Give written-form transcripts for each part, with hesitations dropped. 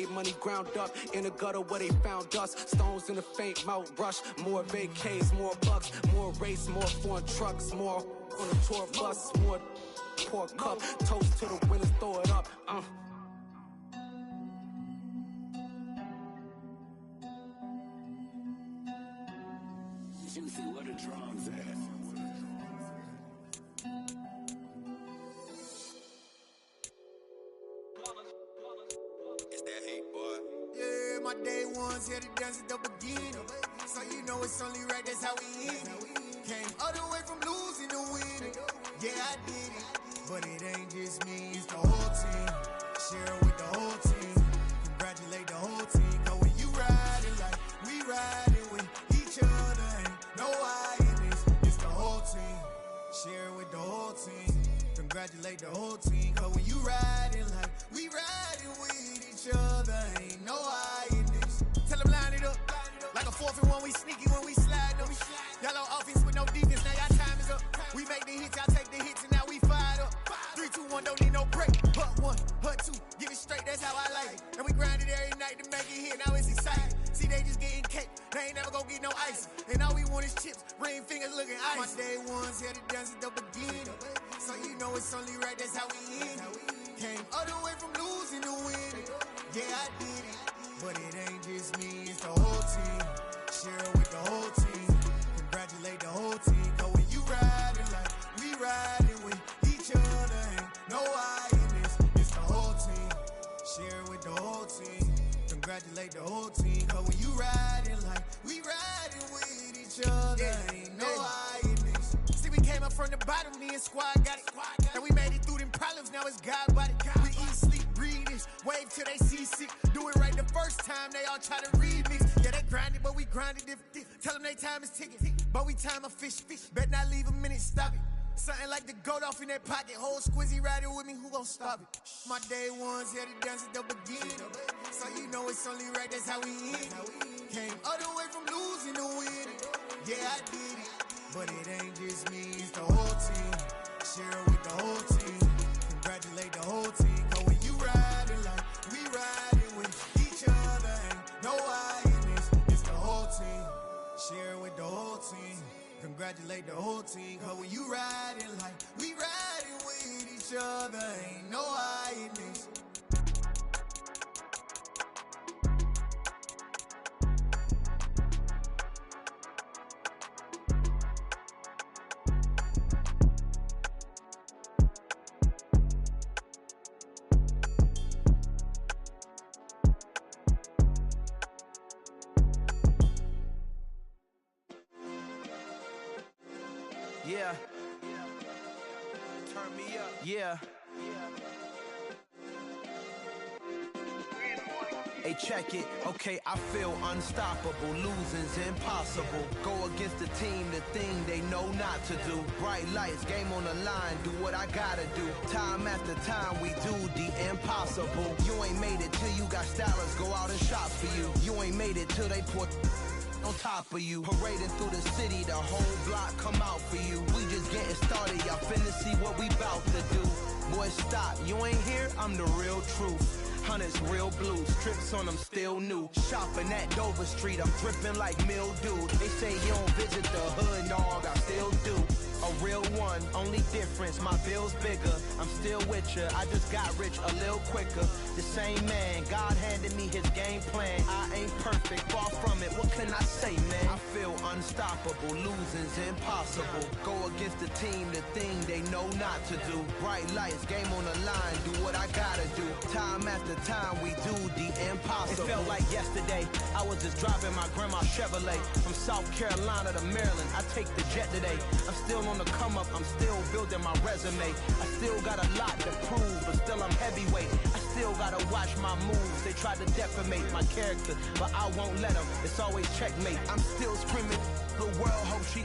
made money ground up in the gutter where they found us. Stones in the faint mouth rush. More vacays, more bucks, more race, more foreign trucks, more on the tour bus, more pour cup. Toast to the winners, throw it up. Juicy, where the drums at? It's that hate, boy. Yeah, my day ones here to dance at the beginning. So you know it's only right, that's how we end it. Came all the way from losing to winning. Yeah, I did it. But it ain't just me, it's the whole team. Share it with the whole team. Congratulate the whole team. Cause when you riding like we riding with each other, ain't no I in this. It's the whole team. Share it with the whole team. Congratulate the whole team. Cause when you riding like we riding with each other, ain't no I in this. Tell them line it up. Like a 4th and 1, we sneaky when we slide them. Y'all on offense with no defense, now y'all time is up. We make the hits, y'all take the hits, and now we fired up. 3, 2, 1, don't need no break. Hut 1, hut 2, give it straight, that's how I like it. And we grind it every night to make it hit, now it's exciting. See, they just getting cake, they ain't never gonna get no ice. And all we want is chips, ring fingers looking ice. My day ones here to dance at the beginning. So you know it's only right, that's how we end it. Came all the way from losing to winning. Yeah, I did it. But it ain't just me, it's the whole team. Share it with the whole team. Congratulate the whole team. Cause when you riding like we riding with each other, ain't no I in this. It's the whole team. Share it with the whole team. Congratulate the whole team. Cause when you riding like we riding with each other, ain't no I in this. See, we came up from the bottom, me and squad got it. And we made it through them problems, now it's God body. We eat, sleep, breathe this, wave till they see sick. Do it right the first time, they all try to remix. Yeah, they grinded, but we grinded different. Tell them they time is ticking, but we time a fish. Bet not leave a minute, stop it. Something like the goat off in that pocket. Whole squizzy riding with me, who gon' stop it? My day ones here to dance at the beginning. So you know it's only right, that's how we end it. Came all the way from losing to winning. Yeah, I did it. But it ain't just me, it's the whole team. Share it with the whole team. Congratulate the whole team. Cause when you riding like we riding with each other, ain't no I in this. It's the whole team. Share it with the whole team. Congratulate the whole team. Cause when you riding like we riding with each other, ain't no I in this. Yeah. Turn me up. Yeah. Hey, check it. Okay, I feel unstoppable. Losing's impossible. Go against the team, the thing they know not to do. Bright lights, game on the line, do what I gotta do. Time after time, we do the impossible. You ain't made it till you got stylists go out and shop for you. You ain't made it till they put on top of you. Parading through the city, the whole block come out for you. We just getting started, y'all finna see what we bout to do. Boy, stop, you ain't here, I'm the real truth. Hunters, real blue, strips on them still new. Shopping at Dover Street, I'm dripping like mildew. They say you don't visit the hood, dog, I still do. A real one, only difference, my bill's bigger. I'm still with ya, I just got rich a little quicker. The same man, God handed me his game plan. I ain't perfect, far from it, what can I say, man? I feel unstoppable, losing's impossible. Go against the team, the thing they know not to do. Bright lights, game on the line, do what I gotta do. Time after time, we do the impossible. It felt like yesterday, I was just driving my grandma's Chevrolet. From South Carolina to Maryland, I take the jet today. I'm still on the come up, I'm still building my resume. I still got a lot to prove, but still I'm heavyweight. I still gotta watch my moves. They try to defamate my character, but I won't let them. It's always checkmate. I'm still screaming, the world hope she...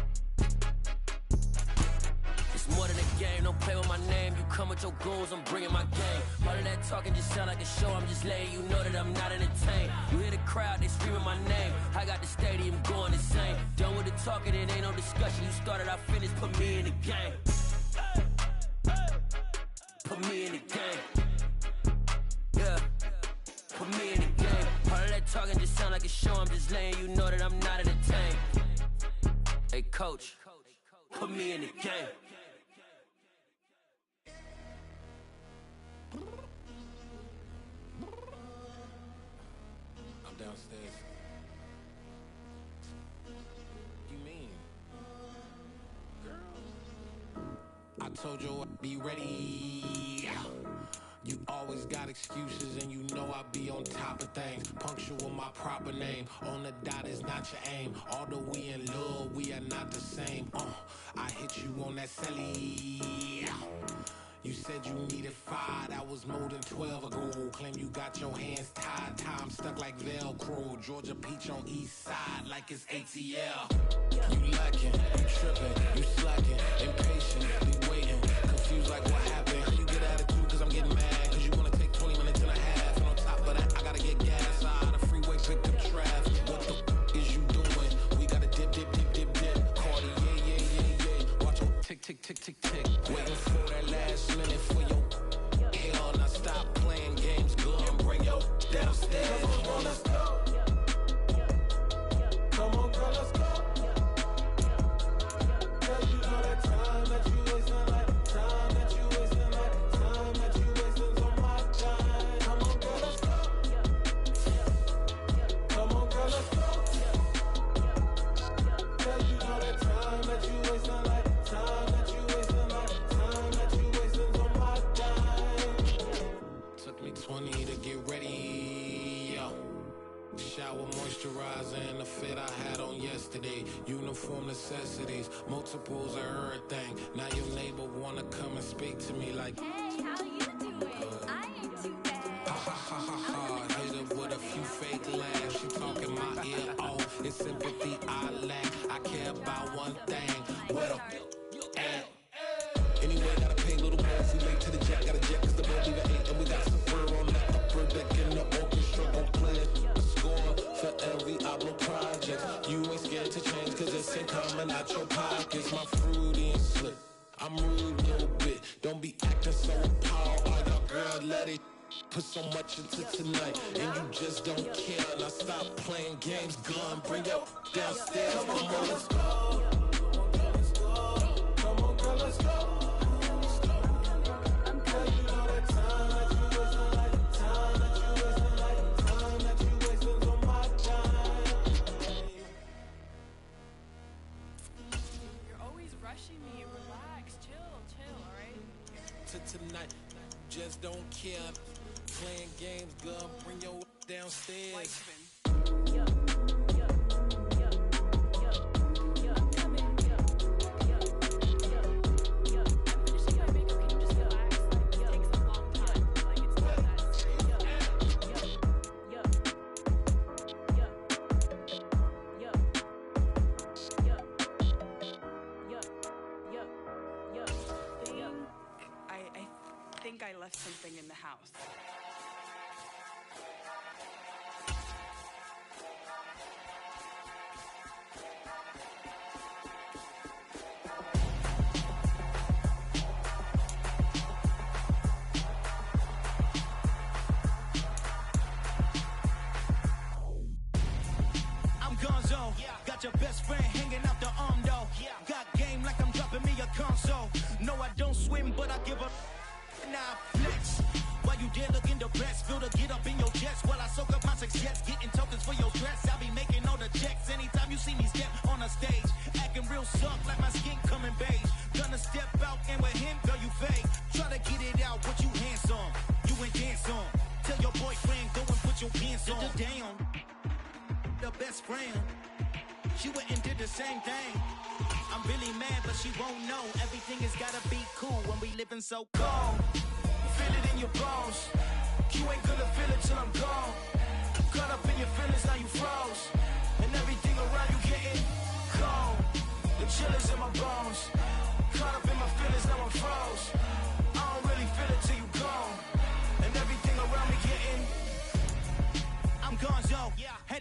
Play with my name, you come with your goons, I'm bringing my game. All of that talking just sound like a show, I'm just letting you know that I'm not entertained. You hear the crowd, they screaming my name. I got the stadium going insane. Done with the talking, it ain't no discussion. You started, I finished, put me in the game. Put me in the game. Yeah, put me in the game. All of that talking just sound like a show, I'm just letting you know that I'm not entertained. Hey coach, put me in the game. I'm downstairs. You mean? Girl, I told you I'd be ready. You always got excuses and you know I be on top of things. Punctual my proper name. On the dot is not your aim. Although we in love, we are not the same. I hit you on that celly. You said you needed 5, that was more than 12 ago. Claim you got your hands tied, time stuck like Velcro. Georgia Peach on east side like it's ATL. You lacking, you tripping, you slacking, impatient, you waiting, confused like what happened. You get attitude cause I'm getting mad, cause you wanna take 20 minutes and a half. And on top of that, I gotta get gas out of the freeway, pick up traffic. What the is you doing? We gotta dip, Cardi, yeah. Watch your tick, waiting for that last minute for your hell. Now stop playing games, go and bring your downstairs. Come on, let's go. Come on, girl, let's go. Cause you know that time that you wasting, like time that you wasting, like time that you wasting's on my time. Come on, girl, let's go. Come on, girl, let's go. Cause you know that time that you wasting, like time that you wasting, like time that you wasting's on my time. Took me 20 to get ready, yo. Shower, moisturizer, and the fit I had on yesterday. Uniform necessities, multiples of everything. Now your neighbor wanna come and speak to me like, hey, how you doing? I ain't too bad. ha. Hit her with a few fake laughs. She talking my ear off. It's sympathy I lack. I care about one thing. Well, anyway, gotta pay a little more if we late to the jet. Got a jet cause the boat leave at 8. And we got some fur on the upper deck and the orchestra gon' play a score for every album project. You ain't scared to change cause it's ain't coming out your pockets. My fruity and slick, I'm rude a little bit. Don't be acting so appalled. Oh, your girl, let it put so much into tonight. And you just don't care. Now stop playing games, gun, bring your downstairs. Come on, girl, let's go. Come on, girl, let's go. Tonight, just don't care. Playing games, girl, bring your downstairs. I left something in the house. I'm Gonzo, got your best friend hanging out the arm though. Got game like I'm dropping me a console. No, I don't swim, but I give a now flex. While you there looking the best, feel the get up in your chest while I soak up my success, getting tokens for your stress. I'll be making all the checks anytime you see me step on a stage, acting real suck like my skin coming beige. Gonna step out and with him, girl, you fake. Try to get it out, what you handsome, you ain't dance on. Tell your boyfriend, go and put your pants on. Down, the best friend, she went and did the same thing. I'm really mad, but she won't know. Everything has gotta be cool when we living so cold. Feel it in your bones. You ain't gonna feel it till I'm gone. Caught up in your feelings, now you froze. And everything around you getting cold. The chill is in my bones. Caught up in my feelings, now I'm froze.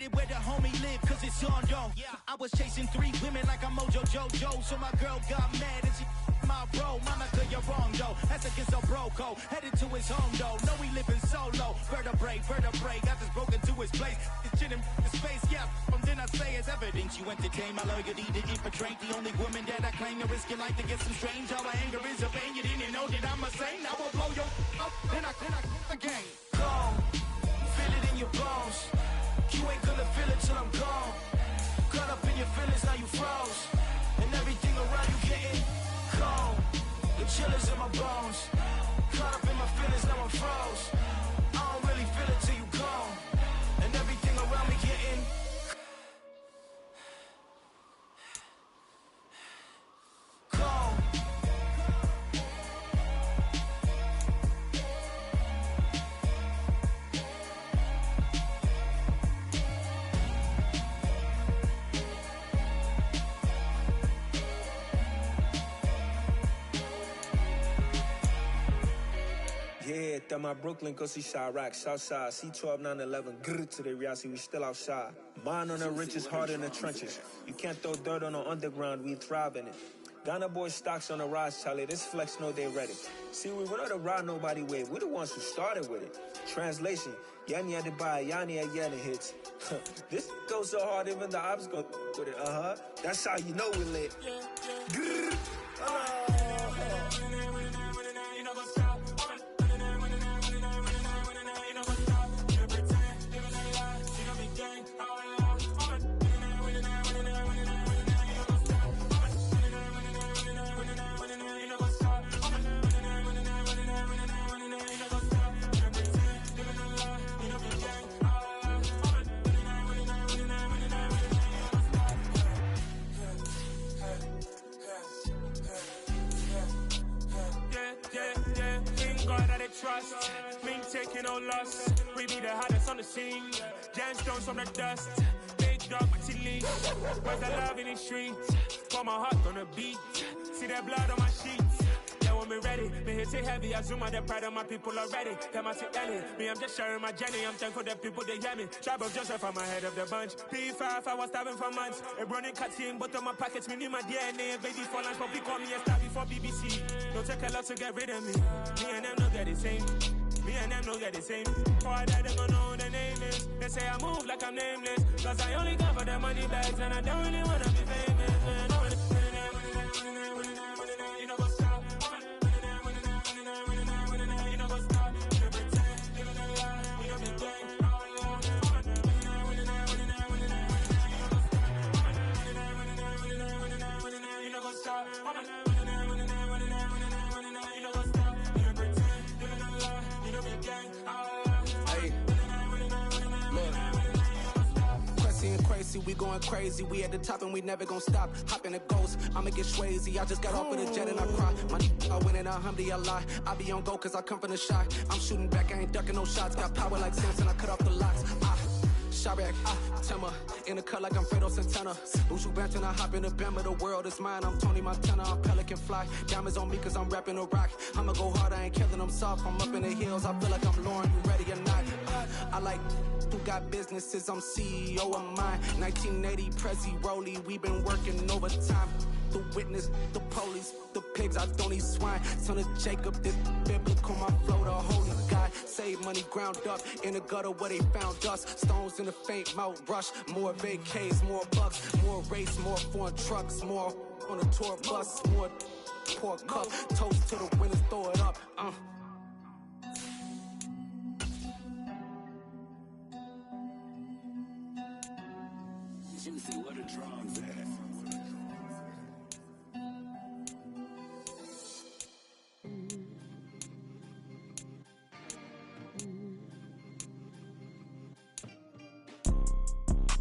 headed where the homie live, cause it's on though. I was chasing 3 women like I'm Mojo Jojo, so my girl got mad and she my bro. Mama, girl, you're wrong though. That's against a bro code. Headed to his home though. No, we living solo. Vertebrae. I just broke into his place. It's chin in his face, yeah. From then I say it's evidence you entertain my loyalty to infiltrate. The only woman that I claim to risk your life to get some strange. How my anger is a vein. You didn't know that I'm a saint. I will blow your up. Then I again. Gone. Feel it in your bones. You ain't gonna feel it till I'm gone. Caught up in your feelings, now you froze. And everything around you getting cold. The chillers in my bones. Caught up in my feelings, now I'm froze. I don't really feel it till you gone. And everything around me getting cold. Yeah, that my Brooklyn, go see Chirac, Southside, C12, 911, grr to the reality, we still outside. Mine on the riches, hard in the trenches. You can't throw dirt on the underground, we thrive in it. Ghana boys stocks on the rise, Charlie, this flex know they ready. See, we not a ride nobody wave, we the ones who started with it. Translation, Yanni had to buy, Yanni had Yanni hits. This goes so hard, even the ops go with it, That's how you know we lit. Grr. Trust, been taking no loss. We be the hottest on the scene. Gemstones from the dust. Big dog, but she leash. Where's the love in the streets? Put my heart on the beat. See that blood on my sheets. Yeah, when me ready, me hit it heavy. I zoom out the pride of my people already. Them I see Ellie. Me, I'm just sharing my journey. I'm thankful that people they hear me. Tribe of Joseph, I'm ahead of the bunch. P5, I was starving for months. A running cutscene, but on my pockets, me need my DNA. Baby for lunch, but we call me a star before BBC. Don't take a lot to get rid of me. Me and them don't get the same. Me and them don't get the same. For I die, them don't know the name is. They say I move like I'm nameless. Cause I only come for the money bags and I don't really wanna be famous. You know what's up? You know what's up? You pretend, living a lie. You know me gang. You know what's up? Crazy, we going crazy. We at the top and we never gonna stop. Hop in a ghost, I'ma get swayzy. I just got off with a jet and I cry. I win in a Humvee, I lie. I be on go cause I come from the shot. I'm shooting back, I ain't ducking no shots. Got power like Samson, I cut off the locks. Chirac, Timmer, in the cut like I'm Fredo Santana. Bushu Banton, I hop in the Bama, the world is mine. I'm Tony Montana, I'm Pelican Fly. Diamonds on me cause I'm rapping a rock. I'ma go hard, I ain't killing them soft. I'm up in the hills, I feel like I'm Lauren, you ready or not? I like who got businesses, I'm CEO of mine. 1980 Prezi Rolly, we been working overtime. The witness, the police, the pigs, I don't eat swine. Son of Jacob, this biblical, my flow, the holy God. Save money ground up in the gutter where they found us. Stones in the faint mouth rush. More vacays, more bucks, more race, more foreign trucks, more on a tour bus, more pour cup. Toast to the winners, throw it up. Juicy, what a drums at?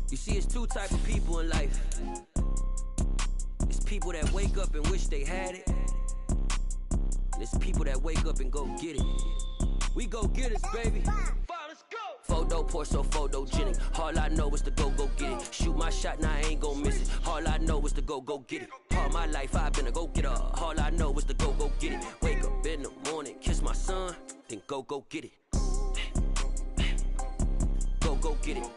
You see, it's two type of people in life. It's people that wake up and wish they had it. And it's people that wake up and go get it. We go get it, baby. Photo, Porso, photogenic. All I know is to go get it. Shoot my shot, now I ain't gon' miss it. All I know is to go get it. All my life I've been a go-getter. All I know is to go get it. Wake up in the morning, kiss my son, then go get it. Go get it.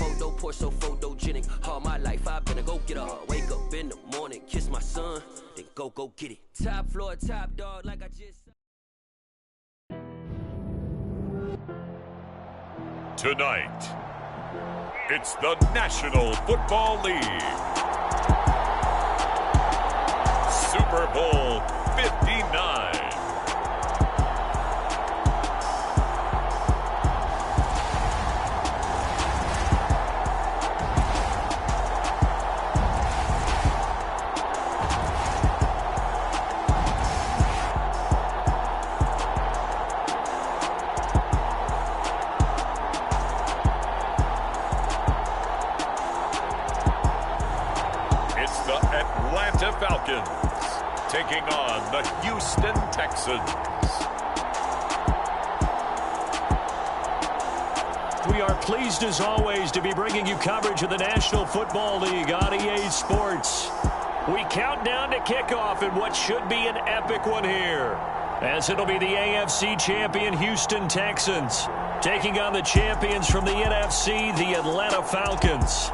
photo, poor so photogenic. All my life I've been a go-getter. Wake up in the morning, kiss my son, then go get it. Top floor, top dog, like I just... Tonight, it's the National Football League. Super Bowl 59. Falcons taking on the Houston Texans. We are pleased as always to be bringing you coverage of the National Football League on EA Sports. We count down to kickoff in what should be an epic one here, as it'll be the AFC champion Houston Texans taking on the champions from the NFC, the Atlanta Falcons.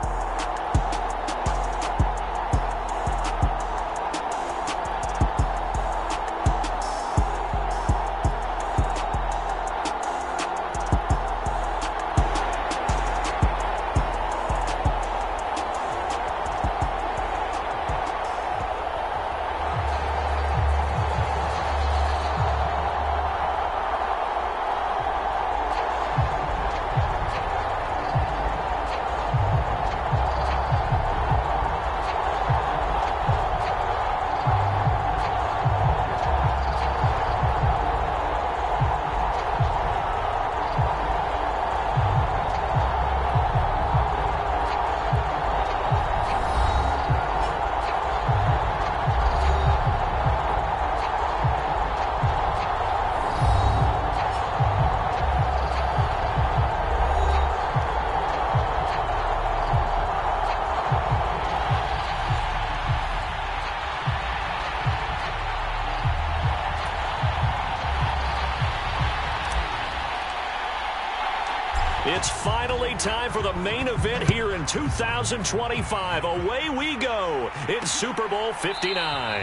It's finally time for the main event here in 2025. Away we go in Super Bowl 59.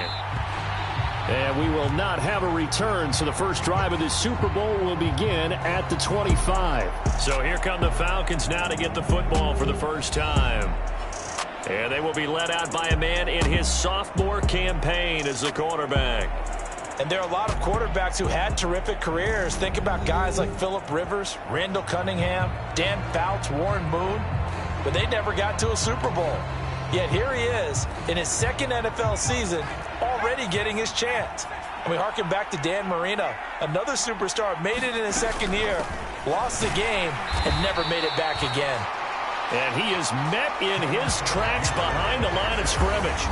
And we will not have a return, so the first drive of this Super Bowl will begin at the 25. So here come the Falcons now to get the football for the first time. And they will be led out by a man in his sophomore campaign as the quarterback. And there are a lot of quarterbacks who had terrific careers. Think about guys like Phillip Rivers, Randall Cunningham, Dan Fouts, Warren Moon. But they never got to a Super Bowl. Yet here he is in his second NFL season, already getting his chance. And we harken back to Dan Marino, another superstar, made it in his second year, lost the game, and never made it back again. And he is met in his tracks behind the line of scrimmage.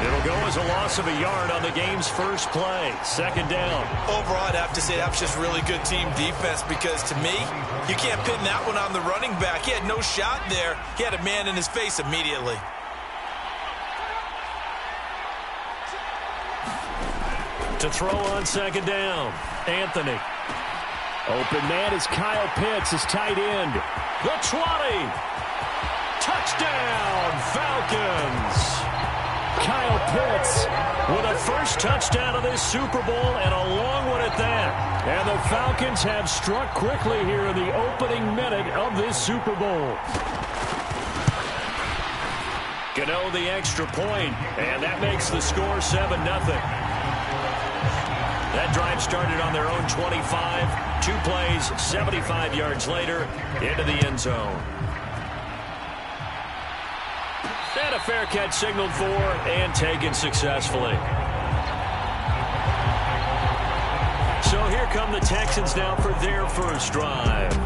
It'll go as a loss of a yard on the game's first play. Second down. Overall, I'd have to say that was just really good team defense because, to me, you can't pin that one on the running back. He had no shot there. He had a man in his face immediately. To throw on second down, Anthony. Open man is Kyle Pitts, his tight end. The 20. Touchdown, Falcons. Kyle Pitts with a first touchdown of this Super Bowl, and a long one at that. And the Falcons have struck quickly here in the opening minute of this Super Bowl. Gano the extra point, and that makes the score 7-0. That drive started on their own 25. 2 plays, 75 yards later, into the end zone. And a fair catch signaled for and taken successfully. So here come the Texans now for their first drive.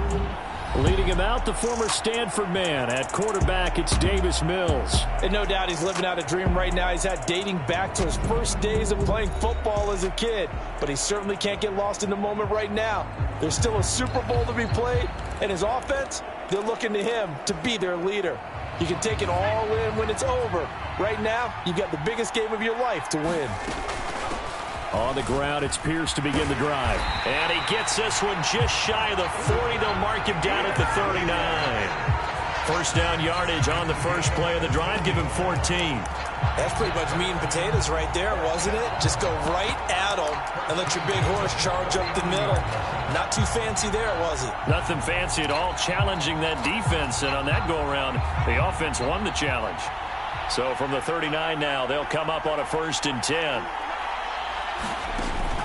Leading him out, the former Stanford man. At quarterback, it's Davis Mills. And no doubt he's living out a dream right now. He's had dating back to his first days of playing football as a kid. But he certainly can't get lost in the moment right now. There's still a Super Bowl to be played. And his offense, they're looking to him to be their leader. You can take it all in when it's over. Right now, you've got the biggest game of your life to win. On the ground, it's Pierce to begin the drive. And he gets this one just shy of the 40. They'll mark him down at the 39. First down yardage on the first play of the drive. Give him 14. That's pretty much meat and potatoes right there, wasn't it? Just go right at them and let your big horse charge up the middle. Not too fancy there, was it? Nothing fancy at all, challenging that defense. And on that go-around, the offense won the challenge. So from the 39 now, they'll come up on a 1st and 10.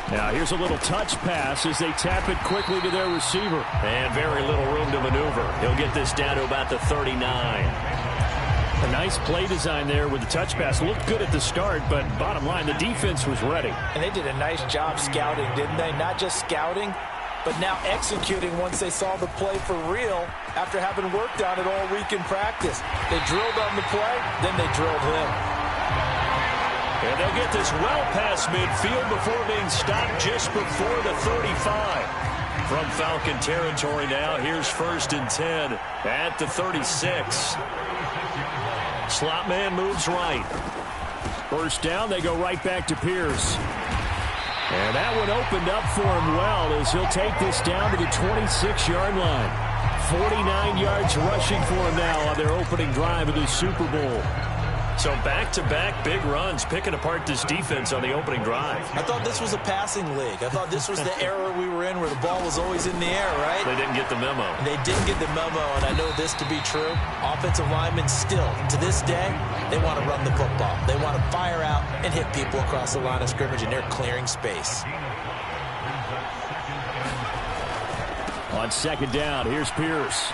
Now here's a little touch pass as they tap it quickly to their receiver. And very little room to maneuver. He'll get this down to about the 39. A nice play design there with the touch pass. Looked good at the start, but bottom line, the defense was ready. And they did a nice job scouting, didn't they? Not just scouting, but now executing once they saw the play for real after having worked on it all week in practice. They drilled on the play, then they drilled him. And they'll get this well past midfield before being stopped just before the 35. From Falcon territory now, here's 1st and 10 at the 36. Slot man moves right. First down, they go right back to Pierce. And that one opened up for him well as he'll take this down to the 26-yard line. 49 yards rushing for him now on their opening drive of the Super Bowl. So back-to-back big runs, picking apart this defense on the opening drive. I thought this was a passing league. I thought this was the era we were in where the ball was always in the air, right? They didn't get the memo. They didn't get the memo, and I know this to be true. Offensive linemen still, to this day, they want to run the football. They want to fire out and hit people across the line of scrimmage, and they're clearing space. On 2nd down, here's Pierce.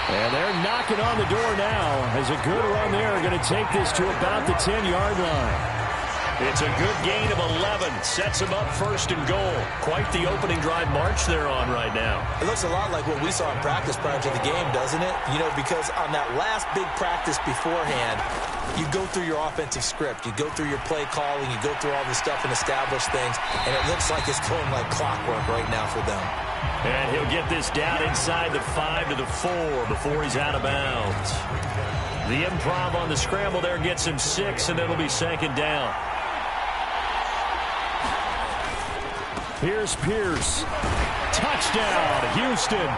And they're knocking on the door now as a good run there. Going to take this to about the 10-yard line. It's a good gain of 11. Sets them up 1st and goal. Quite the opening drive march they're on right now. It looks a lot like what we saw in practice prior to the game, doesn't it? You know, because on that last big practice beforehand, you go through your offensive script. You go through your play calling. You go through all the stuff and establish things. And it looks like it's going like clockwork right now for them. And he'll get this down inside the 5 to the 4 before he's out of bounds. The improv on the scramble there gets him 6, and it'll be 2nd down. Here's Pierce. Touchdown, Houston.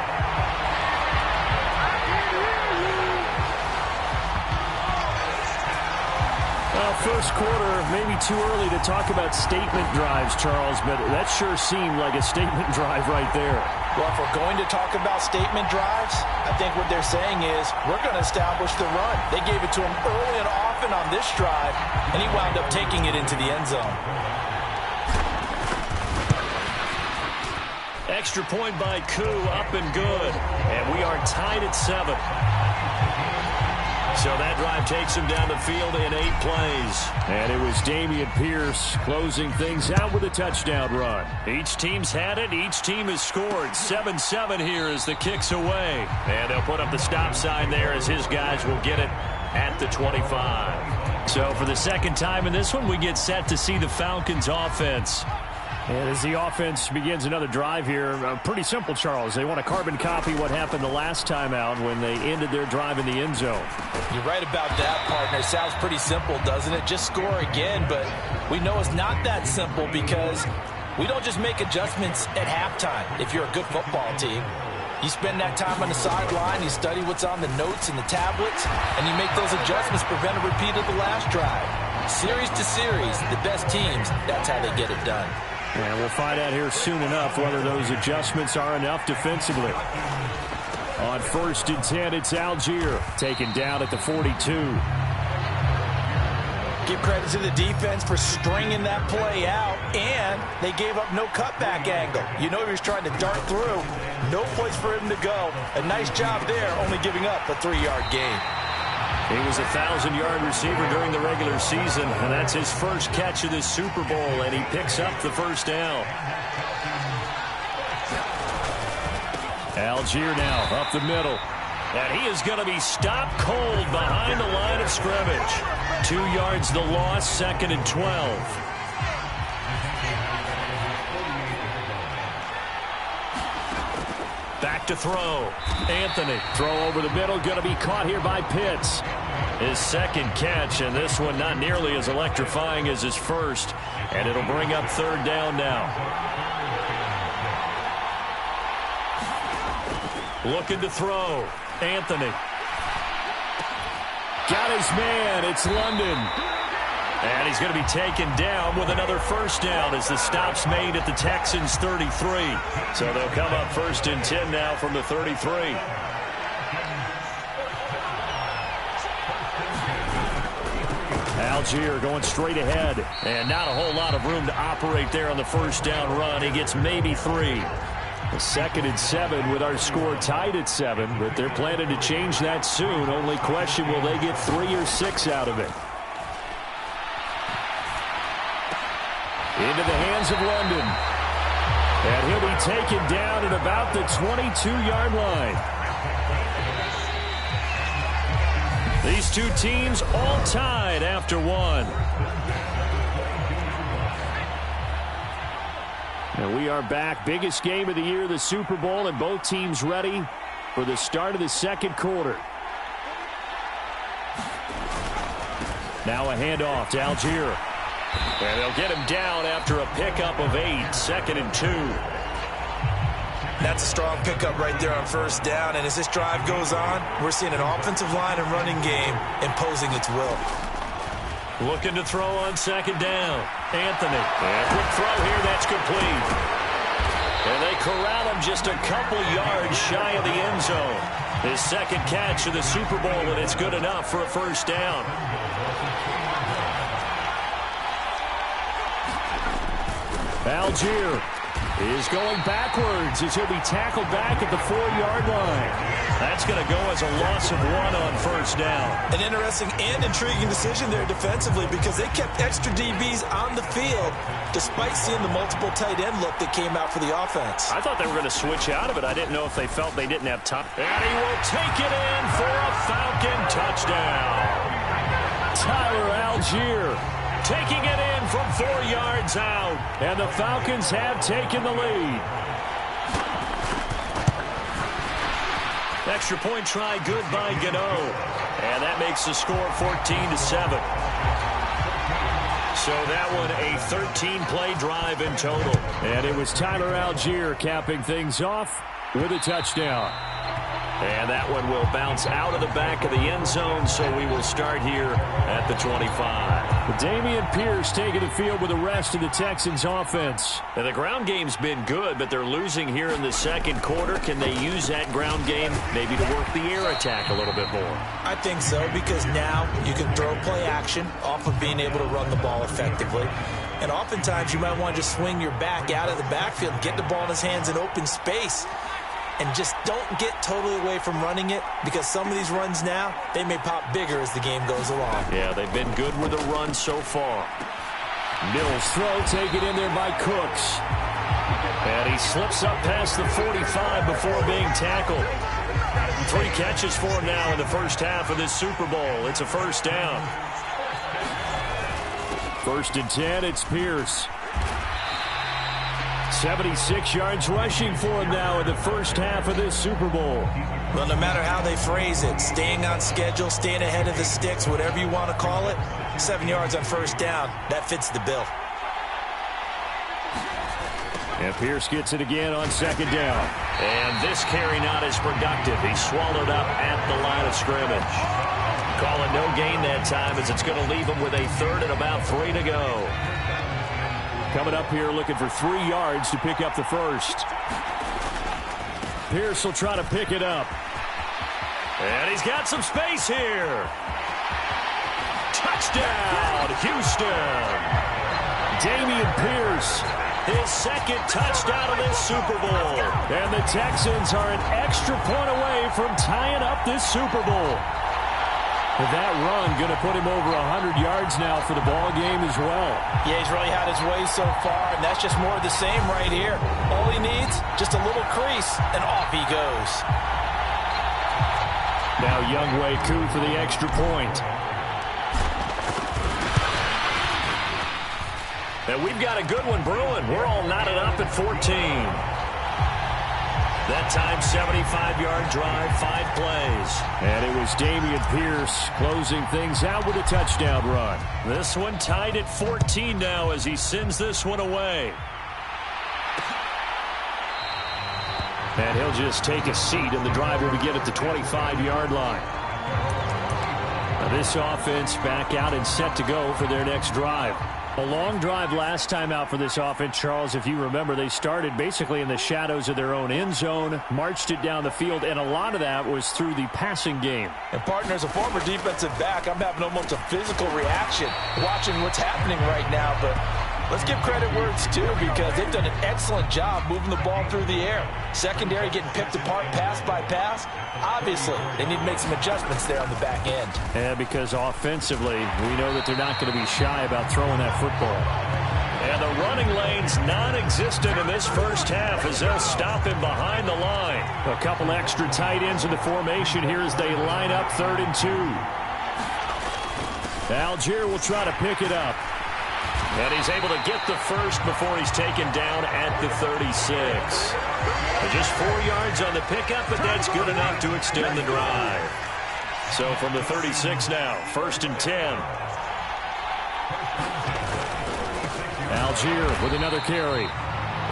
Well, first quarter, maybe too early to talk about statement drives, Charles, but that sure seemed like a statement drive right there. Well, if we're going to talk about statement drives, I think what they're saying is we're going to establish the run. They gave it to him early and often on this drive, and he wound up taking it into the end zone. Extra point by Koo, up and good. And we are tied at 7. So that drive takes him down the field in 8 plays. And it was Dameon Pierce closing things out with a touchdown run. Each team's had it. Each team has scored. 7-7 here as the kick's away. And they'll put up the stop sign there as his guys will get it at the 25. So for the 2nd time in this one, we get set to see the Falcons offense. And as the offense begins another drive here, pretty simple, Charles. They want to carbon copy what happened the last time out when they ended their drive in the end zone. You're right about that, partner. Sounds pretty simple, doesn't it? Just score again, but we know it's not that simple because we don't just make adjustments at halftime if you're a good football team. You spend that time on the sideline, you study what's on the notes and the tablets, and you make those adjustments, prevent a repeat of the last drive. Series to series, the best teams, that's how they get it done. And we'll find out here soon enough whether those adjustments are enough defensively. On 1st and 10, it's Algier taken down at the 42. Give credit to the defense for stringing that play out, and they gave up no cutback angle. You know he was trying to dart through. No place for him to go. A nice job there, only giving up a 3-yard gain. He was a 1,000-yard receiver during the regular season, and that's his first catch of this Super Bowl, and he picks up the first down. Algier now up the middle, and he is going to be stopped cold behind the line of scrimmage. 2 yards the loss, 2nd and 12. Back to throw. Anthony, throw over the middle, going to be caught here by Pitts. His 2nd catch, and this one not nearly as electrifying as his first, and it'll bring up 3rd down now. Looking to throw. Anthony. Got his man. It's London. And he's going to be taken down with another first down as the stop's made at the Texans 33. So they'll come up 1st and 10 now from the 33. Algier going straight ahead. And not a whole lot of room to operate there on the first down run. He gets maybe 3. A 2nd and 7 with our score tied at 7, but they're planning to change that soon. Only question, will they get 3 or 6 out of it? Into the hands of London. And he'll be taken down at about the 22-yard line. These two teams all tied after 1. And we are back. Biggest game of the year, the Super Bowl, and both teams ready for the start of the second quarter. Now a handoff to Algier. And they'll get him down after a pickup of 8, 2nd and 2. That's a strong pickup right there on first down. And as this drive goes on, we're seeing an offensive line and running game imposing its will. Looking to throw on 2nd down. Anthony. And quick throw here. That's complete. And they corral him just a couple yards shy of the end zone. His 2nd catch of the Super Bowl, and it's good enough for a first down. Algier is going backwards as he'll be tackled back at the 4-yard line. That's going to go as a loss of 1 on first down. An interesting and intriguing decision there defensively because they kept extra DBs on the field despite seeing the multiple tight end look that came out for the offense. I thought they were going to switch out of it. I didn't know if they felt they didn't have time. And he will take it in for a Falcon touchdown. Tyler Algier taking it in from 4 yards out. And the Falcons have taken the lead. Extra point try good by Gano. And that makes the score 14-7. So that one a 13-play drive in total. And it was Tyler Algier capping things off with a touchdown. And that one will bounce out of the back of the end zone, so we will start here at the 25. Dameon Pierce taking the field with the rest of the Texans offense. And the ground game's been good, but they're losing here in the second quarter. Can they use that ground game maybe to work the air attack a little bit more? I think so, because now you can throw play action off of being able to run the ball effectively. And oftentimes you might want to just swing your back out of the backfield and get the ball in his hands in open space. And just don't get totally away from running it, because some of these runs now, they may pop bigger as the game goes along. Yeah, they've been good with the run so far. Mills throw taken in there by Cooks. And he slips up past the 45 before being tackled. 3 catches for him now in the first half of this Super Bowl. It's a first down. 1st and 10, it's Pierce. 76 yards rushing for him now in the first half of this Super Bowl. Well, no matter how they phrase it, staying on schedule, staying ahead of the sticks, whatever you want to call it, 7 yards on first down, that fits the bill. And Pierce gets it again on 2nd down. And this carry not as productive. He's swallowed up at the line of scrimmage. Call it no gain that time, as it's going to leave him with a 3rd and about 3 to go. Coming up here looking for 3 yards to pick up the first. Pierce will try to pick it up. And he's got some space here. Touchdown, Houston. Dameon Pierce, his 2nd touchdown of this Super Bowl. And the Texans are an extra point away from tying up this Super Bowl. That run going to put him over 100 yards now for the ball game as well. Yeah, he's really had his way so far, and that's just more of the same right here. All he needs, just a little crease, and off he goes. Now Younghoe Koo for the extra point. And we've got a good one brewing. We're all knotted up at 14. That time, 75-yard drive, 5 plays. And it was Dameon Pierce closing things out with a touchdown run. This one tied at 14 now as he sends this one away. And he'll just take a seat, and the drive will begin at the 25-yard line. Now this offense back out and set to go for their next drive. A long drive last time out for this offense, Charles. If you remember, they started basically in the shadows of their own end zone, marched it down the field, and a lot of that was through the passing game. And, partner, as a former defensive back, I'm having almost a physical reaction watching what's happening right now. But let's give credit where it's due, because they've done an excellent job moving the ball through the air. Secondary getting picked apart pass by pass. Obviously, they need to make some adjustments there on the back end. Yeah, because offensively, we know that they're not going to be shy about throwing that football. And the running lane's non-existent in this first half as they'll stop him behind the line. A couple extra tight ends in the formation here as they line up 3rd and 2. Algier will try to pick it up. And he's able to get the first before he's taken down at the 36. Just 4 yards on the pickup, but that's good enough to extend the drive. So from the 36 now, 1st and 10. Algier with another carry.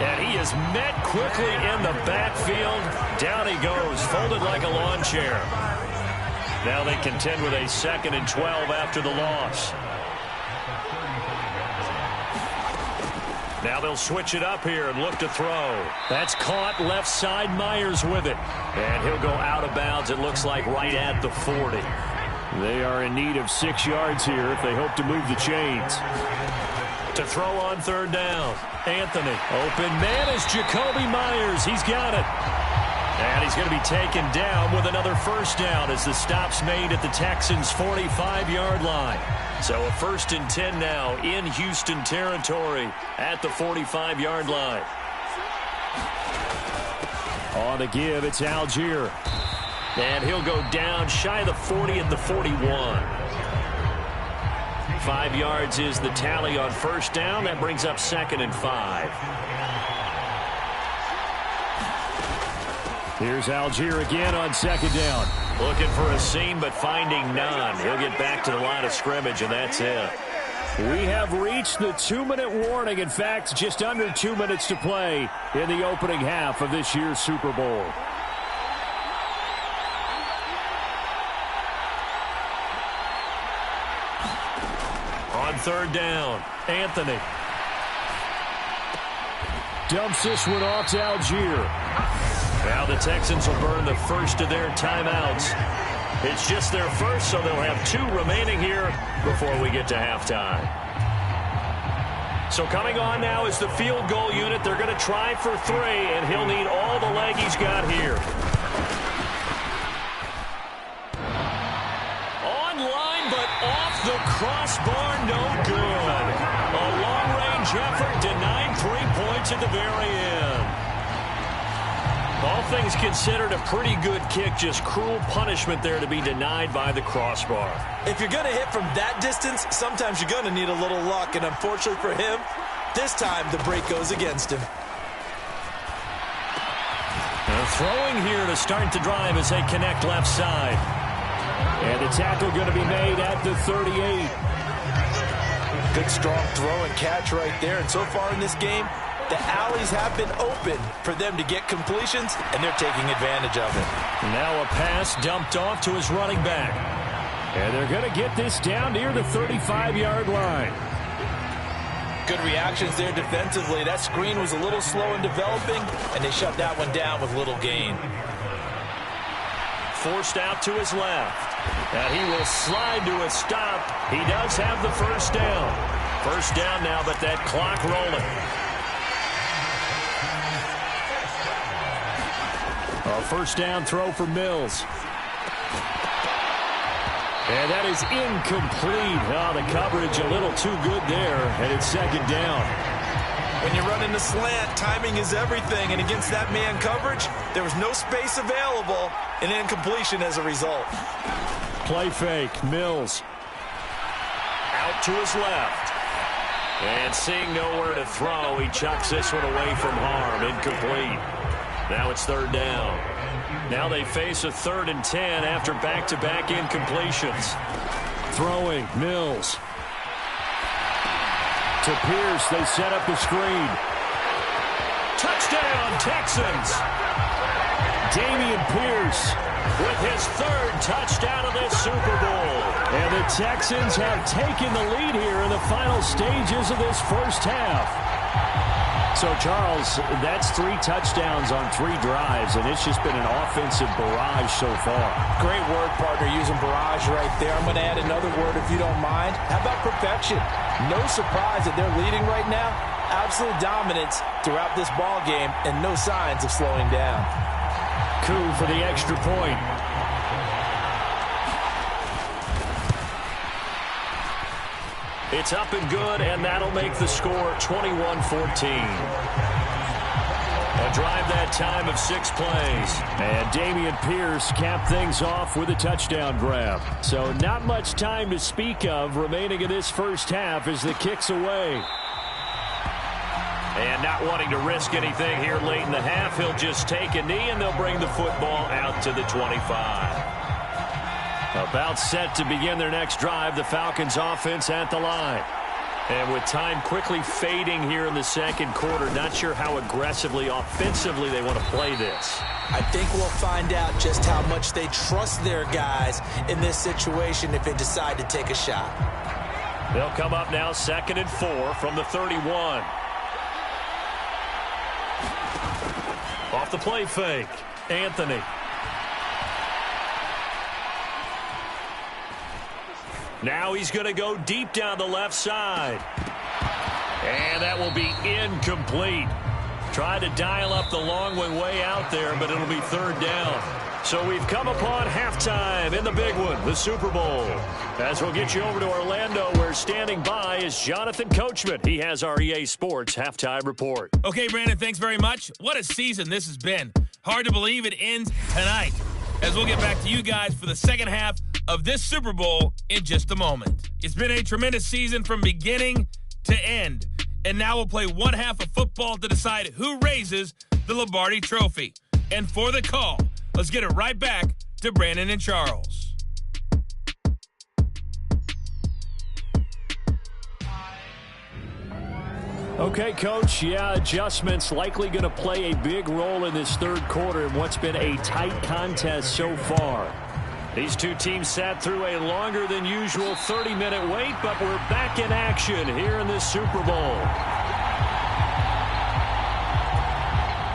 And he is met quickly in the backfield. Down he goes, folded like a lawn chair. Now they contend with a 2nd and 12 after the loss. Now they'll switch it up here and look to throw. That's caught left side. Myers with it. And he'll go out of bounds, it looks like, right at the 40. They are in need of 6 yards here if they hope to move the chains. To throw on 3rd down. Anthony. Open man is Jacoby Myers. He's got it. And he's going to be taken down with another 1st down as the stop's made at the Texans' 45-yard line. So a 1st and 10 now in Houston territory at the 45-yard line. On the give, it's Algier. And he'll go down shy of the 40 at the 41. 5 yards is the tally on 1st down. That brings up 2nd and 5. Here's Algier again on 2nd down. Looking for a seam, but finding none. He'll get back to the line of scrimmage, and that's it. We have reached the 2-minute warning. In fact, just under 2 minutes to play in the opening half of this year's Super Bowl. On 3rd down, Anthony. Dumps this one off to Algier. Now the Texans will burn the first of their timeouts. It's just their first, so they'll have 2 remaining here before we get to halftime. So coming on now is the field goal unit. They're going to try for 3, and he'll need all the leg he's got here. Online, but off the crossbar, no good. A long-range effort denied 3 points at the very end. All things considered, a pretty good kick. Just cruel punishment there to be denied by the crossbar. If you're going to hit from that distance, sometimes you're going to need a little luck. And unfortunately for him, this time the break goes against him. And throwing here to start the drive as they connect left side. And the tackle going to be made at the 38. Good strong throw and catch right there. And so far in this game, the alleys have been open for them to get completions, and they're taking advantage of it. Now a pass dumped off to his running back. And they're going to get this down near the 35-yard line. Good reactions there defensively. That screen was a little slow in developing, and they shut that one down with little gain. Forced out to his left. And he will slide to a stop. He does have the 1st down. 1st down now, but that clock rolling. A 1st down throw for Mills. And that is incomplete. Oh, the coverage a little too good there, and it's 2nd down. When you're running the slant, timing is everything, and against that man coverage, there was no space available, and incompletion as a result. Play fake, Mills. Out to his left. And seeing nowhere to throw, he chucks this one away from harm. Incomplete. Now it's 3rd down. Now they face a 3rd and 10 after back-to-back incompletions. Throwing, Mills. To Pierce, they set up the screen. Touchdown, Texans! Dameon Pierce with his third touchdown of this Super Bowl. And the Texans have taken the lead here in the final stages of this first half. So, Charles, that's 3 touchdowns on 3 drives, and it's just been an offensive barrage so far. Great word, partner, using barrage right there. I'm going to add another word if you don't mind. How about perfection? No surprise that they're leading right now. Absolute dominance throughout this ball game and no signs of slowing down. Coup for the extra point. It's up and good, and that'll make the score 21-14. A drive that time of 6 plays. And Dameon Pierce capped things off with a touchdown grab. So not much time to speak of remaining in this first half as the kick's away. And not wanting to risk anything here late in the half, he'll just take a knee, and they'll bring the football out to the 25. About set to begin their next drive, the Falcons offense at the line. And with time quickly fading here in the second quarter, not sure how aggressively, offensively they want to play this. I think we'll find out just how much they trust their guys in this situation if they decide to take a shot. They'll come up now 2nd and 4 from the 31. Off the play fake, Anthony. Now he's going to go deep down the left side. And that will be incomplete. Tried to dial up the long way out there, but it'll be 3rd down. So we've come upon halftime in the big one, the Super Bowl. As we'll get you over to Orlando, where standing by is Jonathan Coachman. He has our EA Sports halftime report. Okay, Brandon, thanks very much. What a season this has been. Hard to believe it ends tonight, as we'll get back to you guys for the second half of this Super Bowl in just a moment. It's been a tremendous season from beginning to end. And now we'll play one half of football to decide who raises the Lombardi Trophy. And for the call, let's get it right back to Brandon and Charles. Okay, Coach, adjustments likely going to play a big role in this third quarter in what's been a tight contest so far. These two teams sat through a longer than usual 30-minute wait, but we're back in action here in this Super Bowl.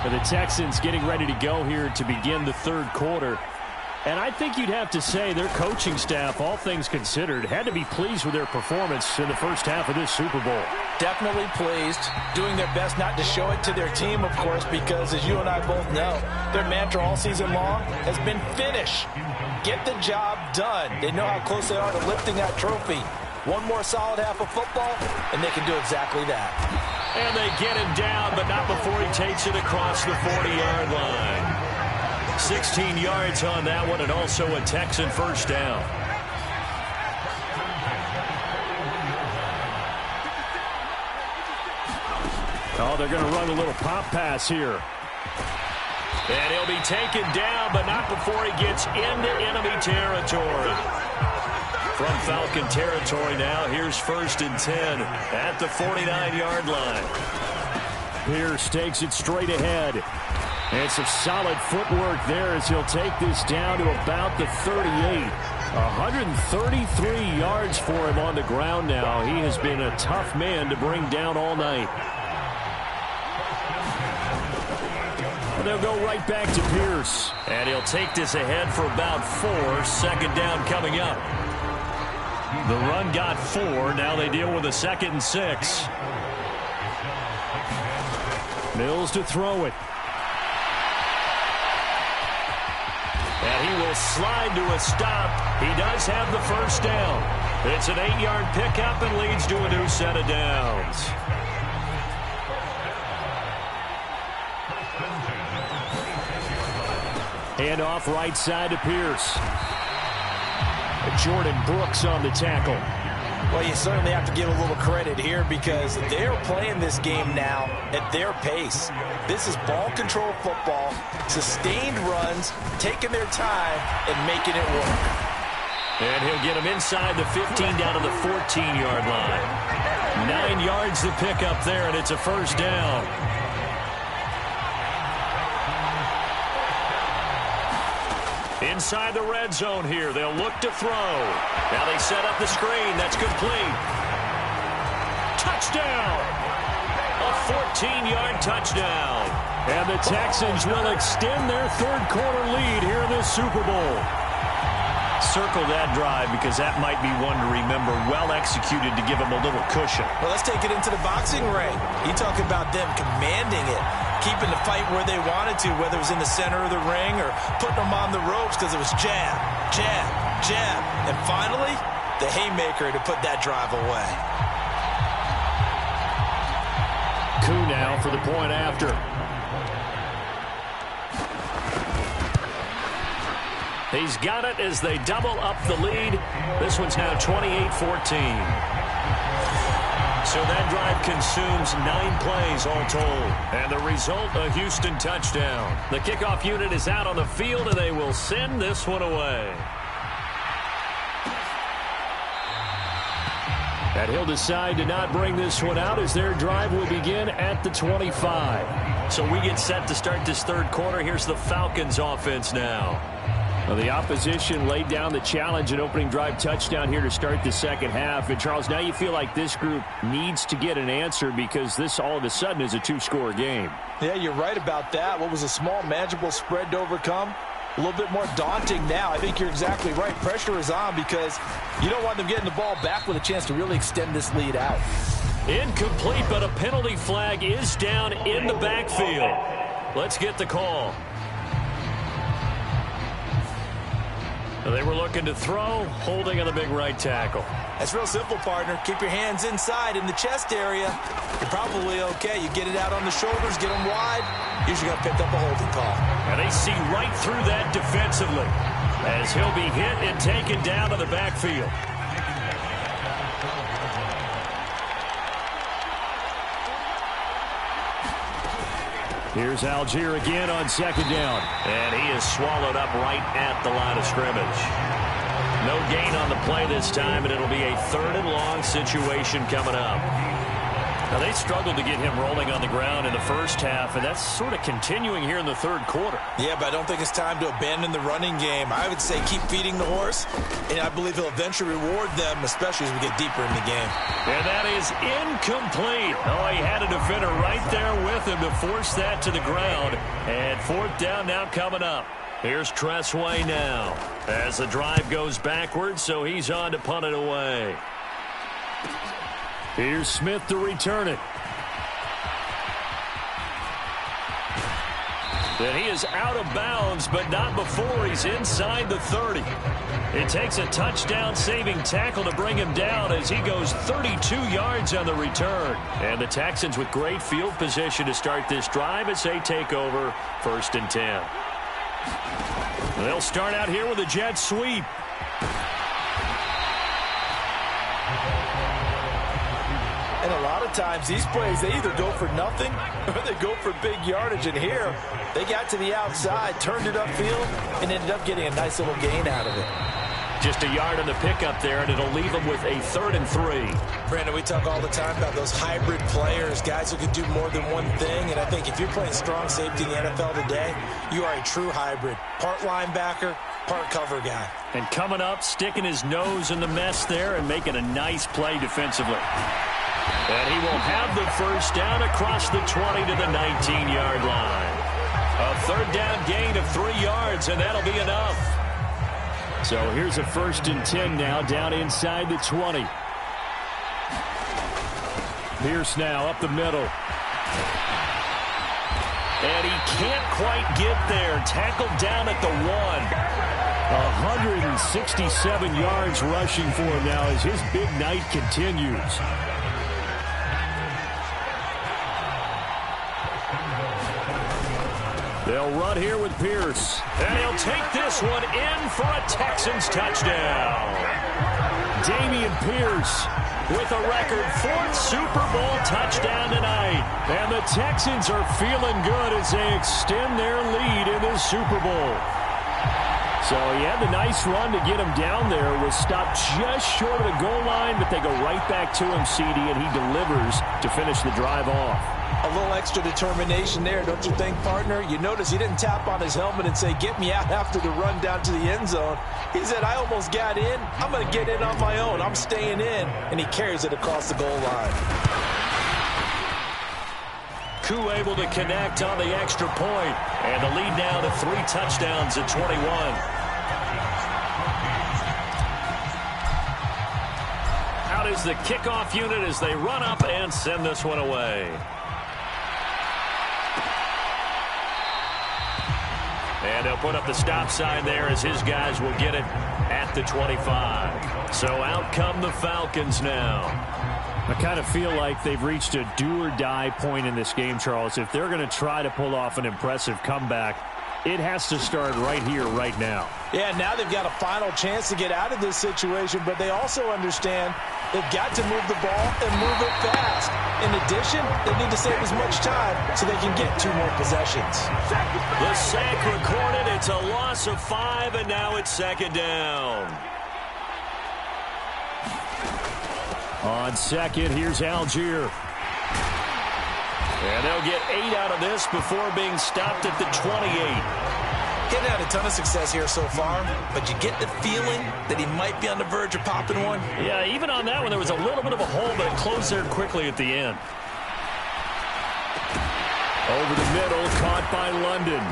For the Texans getting ready to go here to begin the third quarter. And I think you'd have to say their coaching staff, all things considered, had to be pleased with their performance in the first half of this Super Bowl. Definitely pleased, doing their best not to show it to their team, of course, because as you and I both know, their mantra all season long has been finish. Get the job done. They know how close they are to lifting that trophy. One more solid half of football, and they can do exactly that. And they get him down, but not before he takes it across the 40-yard line. 16 yards on that one, and also a Texan first down. Oh, they're going to run a little pop pass here. And he'll be taken down, but not before he gets into enemy territory. From Falcon territory now, here's 1st and 10 at the 49-yard line. Pierce takes it straight ahead. And some solid footwork there as he'll take this down to about the 38. 133 yards for him on the ground now. He has been a tough man to bring down all night. And they'll go right back to Pierce. And he'll take this ahead for about 4. 2nd down coming up. The run got 4. Now they deal with a 2nd and 6. Mills to throw it. And he will slide to a stop. He does have the first down. It's an 8-yard pickup and leads to a new set of downs. Hand off right side to Pierce. Jordan Brooks on the tackle. Well, you certainly have to give a little credit here because they're playing this game now at their pace. This is ball control football, sustained runs, taking their time and making it work. And he'll get him inside the 15 down to the 14-yard line. 9 yards to pick up there, and it's a first down. Inside the red zone here. They'll look to throw. Now they set up the screen. That's complete. Touchdown! A 14-yard touchdown. And the Texans will extend their third-quarter lead here in this Super Bowl. Circle that drive because that might be one to remember. Well executed to give them a little cushion. Well, let's take it into the boxing ring. You talk about them commanding it, keeping the fight where they wanted to, whether it was in the center of the ring or putting them on the ropes because it was jab, jab, jab. And finally, the haymaker to put that drive away. Koo now for the point after. He's got it as they double up the lead. This one's now 28-14. So that drive consumes 9 plays all told. And the result, a Houston touchdown. The kickoff unit is out on the field, and they will send this one away. And he'll decide to not bring this one out as their drive will begin at the 25. So we get set to start this third quarter. Here's the Falcons offense now. Well, the opposition laid down the challenge and opening drive touchdown here to start the second half. And, Charles, now you feel like this group needs to get an answer because this all of a sudden is a 2-score game. Yeah, you're right about that. What was a small, manageable spread to overcome? A little bit more daunting now. I think you're exactly right. Pressure is on because you don't want them getting the ball back with a chance to really extend this lead out. Incomplete, but a penalty flag is down in the backfield. Let's get the call. They were looking to throw, holding on the big right tackle. That's real simple, partner. Keep your hands inside in the chest area. You're probably okay. You get it out on the shoulders, get them wide. Usually going to pick up a holding call. And they see right through that defensively as he'll be hit and taken down to the backfield. Here's Algier again on second down. And he is swallowed up right at the line of scrimmage. No gain on the play this time, and it'll be a 3rd and long situation coming up. Now, they struggled to get him rolling on the ground in the first half, and that's sort of continuing here in the third quarter. Yeah, but I don't think it's time to abandon the running game. I would say keep feeding the horse, and I believe he'll eventually reward them, especially as we get deeper in the game. And that is incomplete. Oh, he had a defender right there with him to force that to the ground. And 4th down now coming up. Here's Tressway now as the drive goes backwards, so he's on to punt it away. Here's Smith to return it. And he is out of bounds, but not before he's inside the 30. It takes a touchdown-saving tackle to bring him down as he goes 32 yards on the return. And the Texans with great field position to start this drive as they take over 1st and 10. They'll start out here with a jet sweep. And a lot of times these plays, they either go for nothing or they go for big yardage. And here, they got to the outside, turned it upfield, and ended up getting a nice little gain out of it. Just a yard on the pickup there, and it'll leave them with a 3rd and 3. Brandon, we talk all the time about those hybrid players, guys who can do more than one thing. And I think if you're playing strong safety in the NFL today, you are a true hybrid. Part linebacker, part cover guy. And coming up, sticking his nose in the mess there and making a nice play defensively. And he will have the 1st down across the 20 to the 19-yard line. A 3rd down gain of 3 yards, and that'll be enough. So here's a 1st and 10 now down inside the 20. Pierce now up the middle. And he can't quite get there. Tackled down at the 1. 167 yards rushing for him now as his big night continues. They'll run here with Pierce. And he'll take this one in for a Texans touchdown. Dameon Pierce with a record 4th Super Bowl touchdown tonight. And the Texans are feeling good as they extend their lead in the Super Bowl. So he had the nice run to get him down there, was stopped just short of the goal line, but they go right back to him, CD, and he delivers to finish the drive off. A little extra determination there, don't you think, partner? You notice he didn't tap on his helmet and say, get me out after the run down to the end zone. He said, I almost got in. I'm going to get in on my own. I'm staying in. And he carries it across the goal line. Koo able to connect on the extra point. And the lead now to 3 touchdowns at 21. Out is the kickoff unit as they run up and send this one away. And they'll put up the stop sign there as his guys will get it at the 25. So out come the Falcons now. I kind of feel like they've reached a do-or-die point in this game, Charles. If they're going to try to pull off an impressive comeback, it has to start right here, right now. Yeah, now they've got a final chance to get out of this situation, but they also understand they've got to move the ball and move it fast. In addition, they need to save as much time so they can get 2 more possessions. The sack recorded. It's a loss of 5, and now it's 2nd down. On 2nd, here's Algier. And they'll get 8 out of this before being stopped at the 28. Getting had a ton of success here so far, but you get the feeling that he might be on the verge of popping one. Yeah, even on that one, there was a little bit of a hole, but it closed there quickly at the end. Over the middle, caught by London.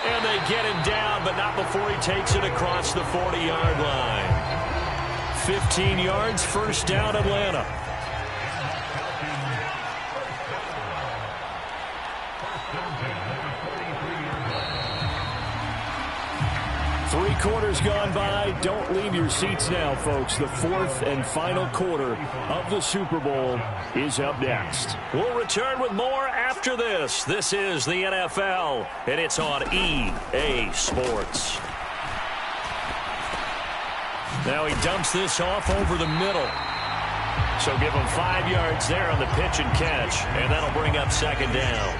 And they get him down, but not before he takes it across the 40-yard line. 15 yards, 1st down, Atlanta. Three quarters gone by. Don't leave your seats now, folks. The 4th and final quarter of the Super Bowl is up next. We'll return with more after this. This is the NFL, and it's on EA Sports. Now he dumps this off over the middle. So give him 5 yards there on the pitch and catch, and that'll bring up 2nd down.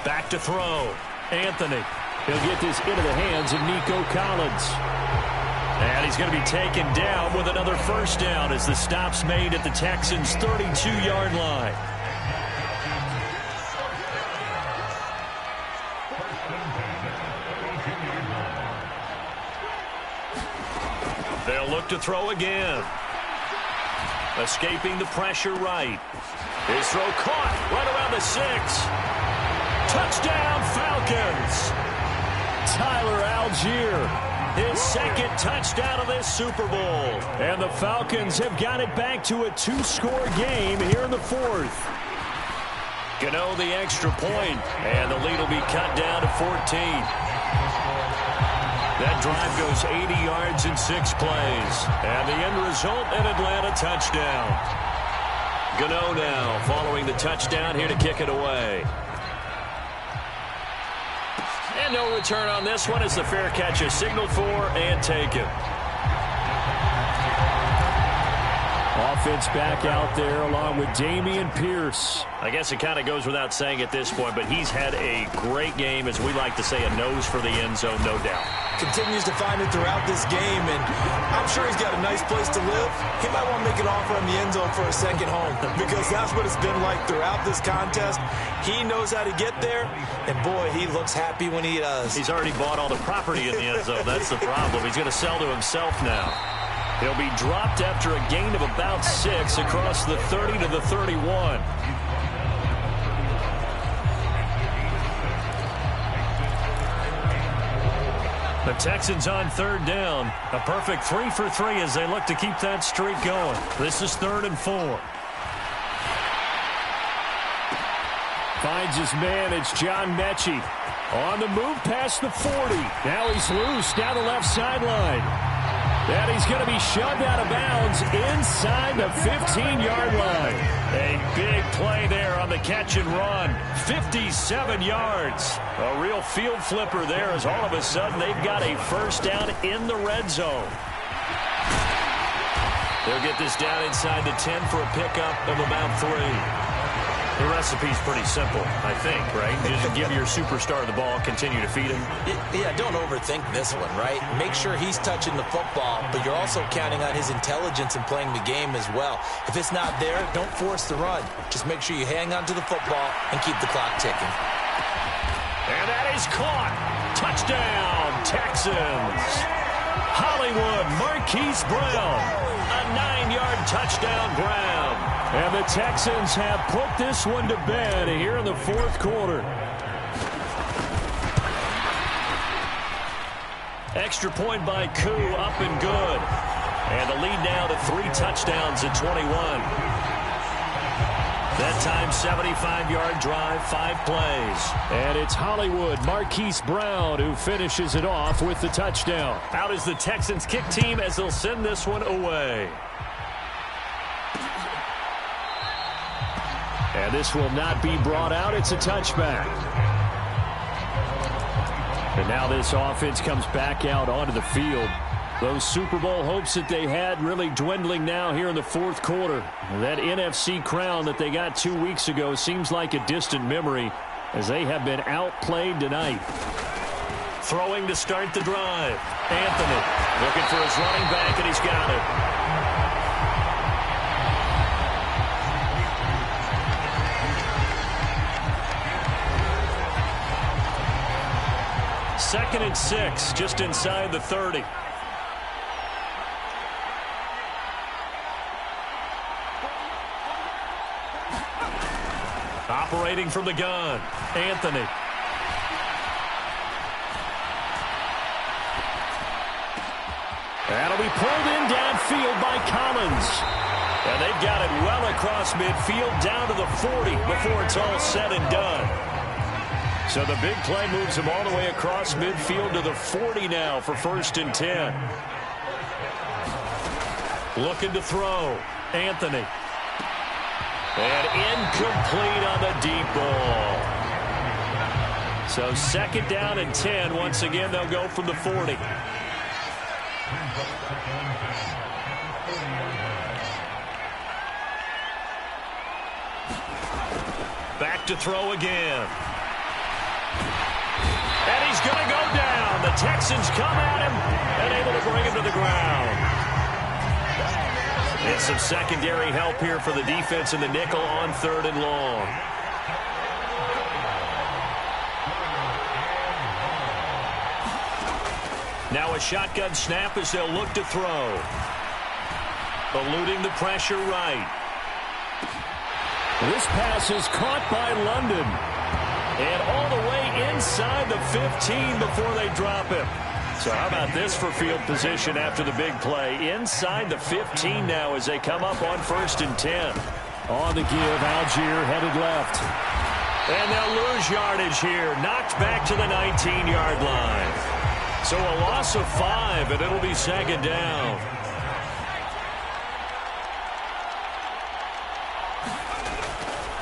Back to throw. Anthony. He'll get this into the hands of Nico Collins. And he's going to be taken down with another 1st down as the stop's made at the Texans' 32-yard line. They'll look to throw again. Escaping the pressure right. His throw caught right around the 6. Touchdown, Falcons. Tyler Algier, his 2nd touchdown of this Super Bowl. And the Falcons have got it back to a 2-score game here in the 4th. Gano the extra point, and the lead will be cut down to 14. That drive goes 80 yards in 6 plays. And the end result, an Atlanta touchdown. Gano now following the touchdown here to kick it away. And no return on this one as the fair catch is signaled for and taken. Offense back out there along with Dameon Pierce. I guess it kind of goes without saying at this point, but he's had a great game, as we like to say, a nose for the end zone, no doubt. Continues to find it throughout this game, and I'm sure he's got a nice place to live. He might want to make an offer in the end zone for a second home, because that's what it's been like throughout this contest. He knows how to get there, and boy, he looks happy when he does. He's already bought all the property in the end zone. That's the problem. He's going to sell to himself now. He'll be dropped after a gain of about 6 across the 30 to the 31. The Texans on 3rd down. A perfect 3 for 3 as they look to keep that streak going. This is 3rd and 4. Finds his man. It's John Mechie. On the move past the 40. Now he's loose down the left sideline. And he's going to be shoved out of bounds inside the 15-yard line. A big play there on the catch and run. 57 yards. A real field flipper there as all of a sudden they've got a 1st down in the red zone. They'll get this down inside the 10 for a pickup of about 3. The recipe's pretty simple, I think, right? Just give your superstar the ball, continue to feed him. Yeah, don't overthink this one, right? Make sure he's touching the football, but you're also counting on his intelligence in playing the game as well. If it's not there, don't force the run. Just make sure you hang on to the football and keep the clock ticking. And that is caught. Touchdown, Texans. Hollywood, Marquise Brown. A 9-yard touchdown grab. And the Texans have put this one to bed here in the fourth quarter. Extra point by Koo, up and good. And the lead now to 3 touchdowns at 21. That time, 75-yard drive, 5 plays. And it's Hollywood, Marquise Brown, who finishes it off with the touchdown. Out is the Texans kick team as they'll send this one away. And this will not be brought out. It's a touchback. And now this offense comes back out onto the field. Those Super Bowl hopes that they had really dwindling now here in the fourth quarter. That NFC crown that they got 2 weeks ago seems like a distant memory as they have been outplayed tonight. Throwing to start the drive. Anthony looking for his running back, and he's got it. Second and 6, just inside the 30. Operating from the gun, Anthony. That'll be pulled in downfield by Collins. And they've got it well across midfield down to the 40 before it's all said and done. So the big play moves him all the way across midfield to the 40 now for 1st and 10. Looking to throw, Anthony. And incomplete on the deep ball. So 2nd down and 10. Once again, they'll go from the 40. Back to throw again. And he's going to go down. The Texans come at him and able to bring him to the ground. And some secondary help here for the defense in the nickel on 3rd and long. Now a shotgun snap as they'll look to throw. Eluding the pressure right. This pass is caught by London. And all the way inside the 15 before they drop him. So how about this for field position after the big play? Inside the 15 now as they come up on 1st and 10. On the give, Algier headed left. And they'll lose yardage here. Knocked back to the 19-yard line. So a loss of 5, and it'll be 2nd down.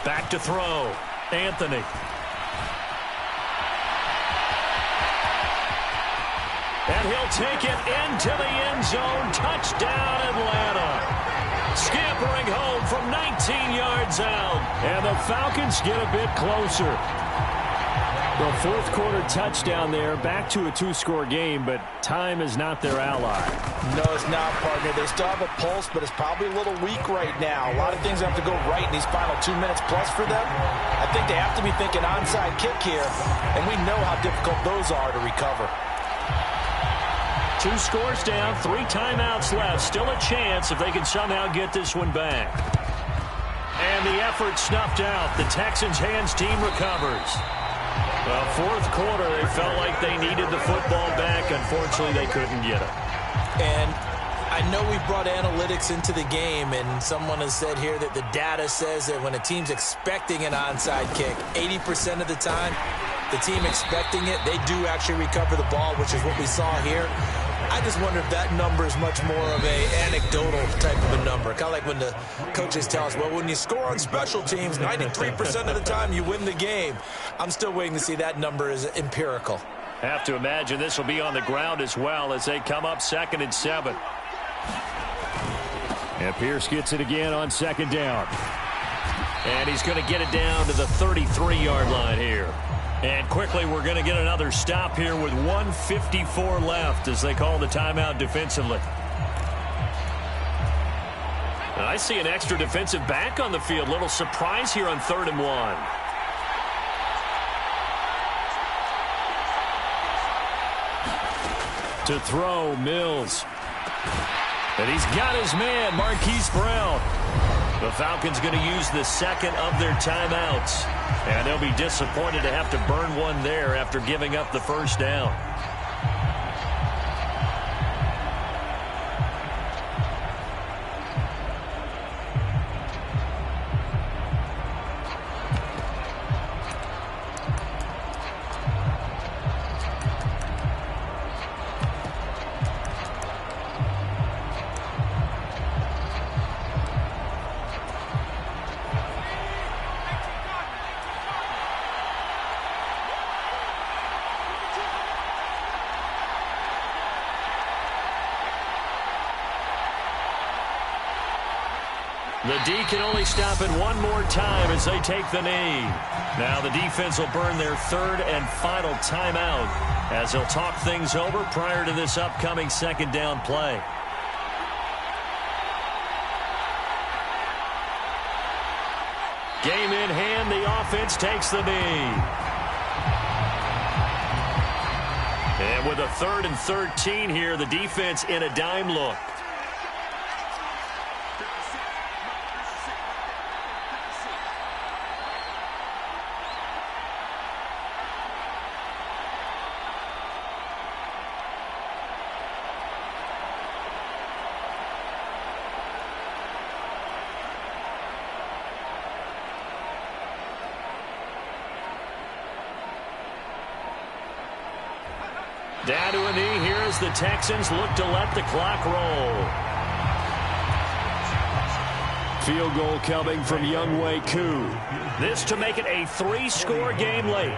Back to throw. Anthony. And he'll take it into the end zone. Touchdown, Atlanta. Scampering home from 19 yards out. And the Falcons get a bit closer. The fourth quarter touchdown there. Back to a 2-score game, but time is not their ally. No, it's not, partner. They still have a pulse, but it's probably a little weak right now. A lot of things have to go right in these final 2 minutes plus for them. I think they have to be thinking onside kick here, and we know how difficult those are to recover. 2 scores down, 3 timeouts left. Still a chance if they can somehow get this one back. And the effort snuffed out. The Texans' hands team recovers. Well, fourth quarter, they felt like they needed the football back. Unfortunately, they couldn't get it. And I know we brought analytics into the game, and someone has said here that the data says that when a team's expecting an onside kick, 80% of the time, the team expecting it, they do actually recover the ball, which is what we saw here. I just wonder if that number is much more of a anecdotal type of a number. Kind of like when the coaches tell us, well, when you score on special teams, 93% of the time you win the game. I'm still waiting to see that number is empirical. Have to imagine this will be on the ground as well as they come up 2nd and 7. And Pierce gets it again on second down. And he's going to get it down to the 33-yard line here. And quickly, we're going to get another stop here with 1:54 left as they call the timeout defensively. And I see an extra defensive back on the field. Little surprise here on 3rd and 1. To throw, Mills. And he's got his man, Marquise Brown. The Falcons going to use the second of their timeouts. And they'll be disappointed to have to burn one there after giving up the first down. The D can only stop it one more time as they take the knee. Now the defense will burn their 3rd and final timeout as they'll talk things over prior to this upcoming second down play. Game in hand, the offense takes the knee. And with a 3rd and 13 here, the defense in a dime look. Down to a knee here as the Texans look to let the clock roll. Field goal coming from Younghoe Koo. This to make it a 3-score game late.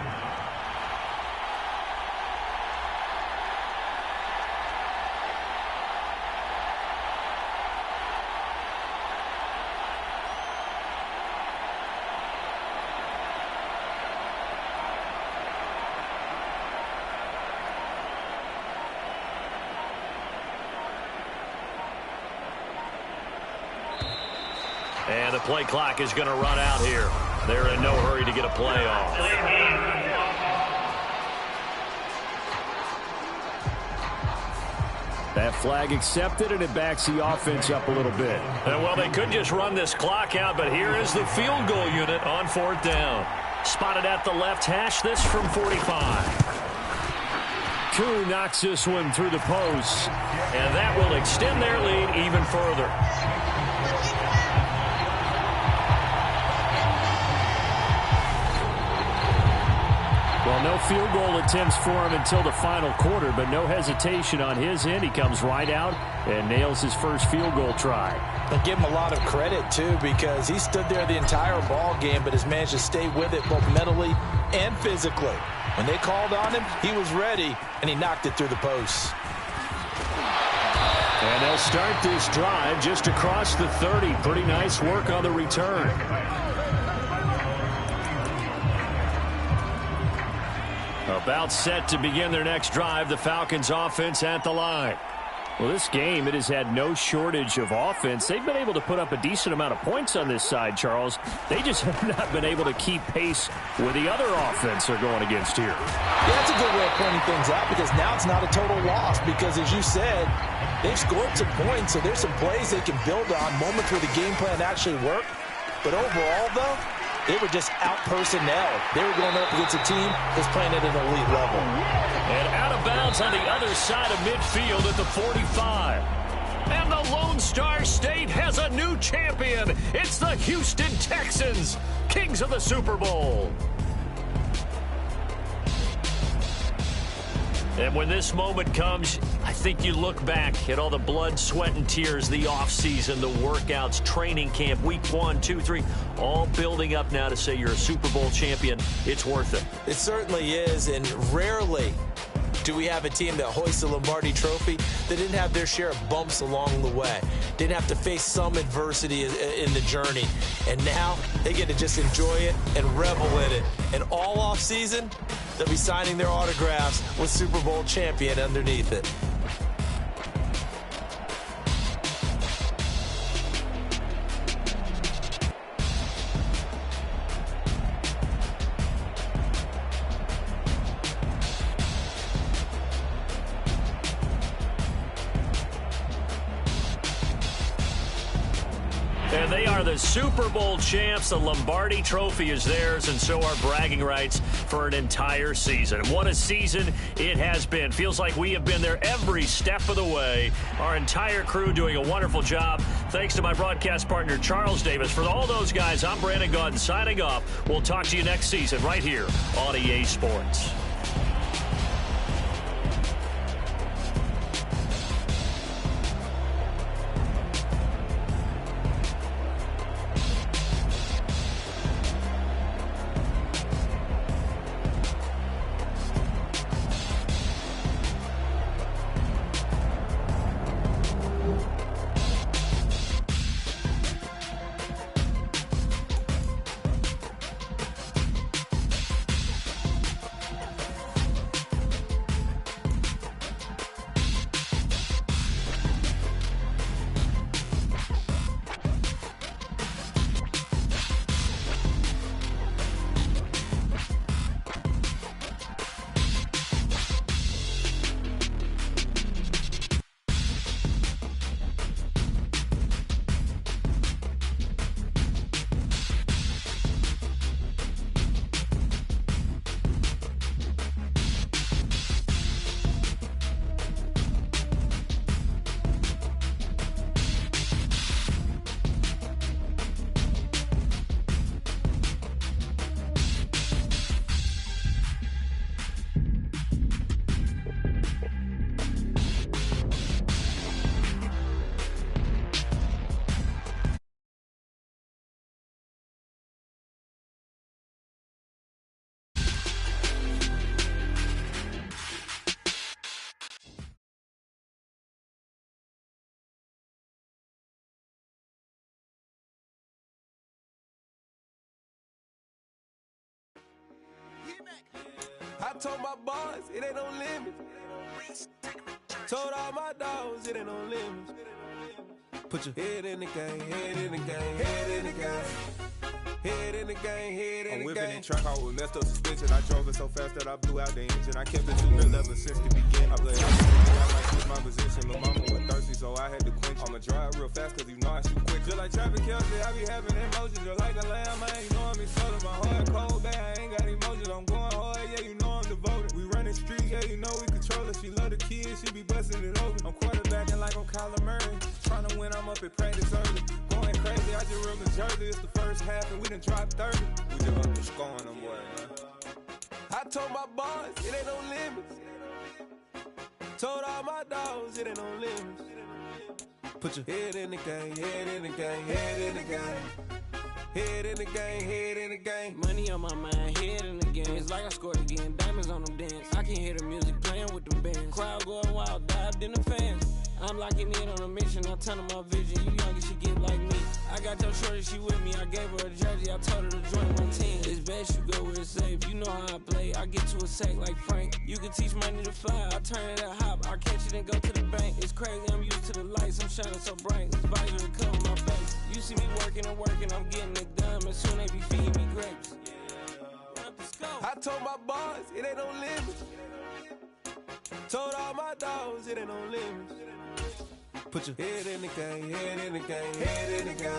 And the play clock is going to run out here. They're in no hurry to get a play off. That flag accepted, and it backs the offense up a little bit. And well, they could just run this clock out, but here is the field goal unit on 4th down. Spotted at the left hash, this from 45. Koo knocks this one through the post, and that will extend their lead even further. Well, no field goal attempts for him until the final quarter, but no hesitation on his end. He comes right out and nails his first field goal try. And give him a lot of credit, too, because he stood there the entire ball game, but has managed to stay with it both mentally and physically. When they called on him, he was ready, and he knocked it through the posts. And they'll start this drive just across the 30. Pretty nice work on the return. About set to begin their next drive, the Falcons offense at the line. Well, this game, it has had no shortage of offense. They've been able to put up a decent amount of points on this side, Charles. They just have not been able to keep pace with the other offense they're going against here. Yeah, that's a good way of pointing things out because now it's not a total loss because, as you said, they've scored some points, so there's some plays they can build on, moments where the game plan actually worked. But overall, though, they were just out-personnel. They were going up against a team that's playing at an elite level. And out of bounds on the other side of midfield at the 45. And the Lone Star State has a new champion. It's the Houston Texans, kings of the Super Bowl. And when this moment comes, I think you look back at all the blood, sweat, and tears, the offseason, the workouts, training camp, week 1, 2, 3, all building up now to say you're a Super Bowl champion. It's worth it. It certainly is, and rarely do we have a team that hoists the Lombardi Trophy that didn't have their share of bumps along the way, didn't have to face some adversity in the journey, and now they get to just enjoy it and revel in it. And all off season, they'll be signing their autographs with Super Bowl champion underneath it. And they are the Super Bowl champs. The Lombardi Trophy is theirs, and so are bragging rights for an entire season. And what a season it has been. Feels like we have been there every step of the way. Our entire crew doing a wonderful job. Thanks to my broadcast partner, Charles Davis. For all those guys, I'm Brandon Gaudin signing off. We'll talk to you next season right here on EA Sports. I told my boys, it ain't no limits. Told all my dogs, it ain't no limits. Put your head in the game, head in the game, head in the game. Head in the game, head in the game. I'm whipping and track out with messed up suspension. I drove it so fast that I blew out the engine. I kept it too real ever since the beginning. I played I like switch my position. Lil' mama was thirsty, so I had to quench. I'ma drive real fast, cause you know I shoot quick. Just like traffic Kelsey, I be having emotions. Just like a lamb, I ain't know me soda. My heart cold, bad, I ain't got emotions. I'm going hard, yeah, you know I'm devoted. We running streets, yeah, you know we control it. She love the kids, she be busting it open. I'm quarterbacking like I'm Kyler Murray. Trying to win, I'm up at practice early. Going crazy, I just real the jersey. It's the first half and we done dropped 30. We just up to scoring them boys, man. I told my boys, it ain't no limits. Told all my dogs, it ain't no limits. Put your head in the game, head in the game, head in the game. Head in the game, head in the game. Money on my mind, head in the game. It's like I scored again, diamonds on them dance. I can hear the music playing with them bands. Crowd going wild, dived in the fans. I'm locking in on a mission, I turn on my vision. You young, you should get like me. I got your shorty, she with me. I gave her a jersey, I told her to join my team. It's best you go where it's safe. You know how I play, I get to a sack like Frank. You can teach money to fly, I turn it at hop. I catch it and go to the bank. It's crazy, I'm used to the lights, I'm shining so bright. This visor to cover my face. You see me working and working, I'm getting it done. And soon they be feeding me grapes. I told my boys, it ain't no limits. Told all my dogs, it ain't no limits. Put your head in the game, head in the game, head in the game.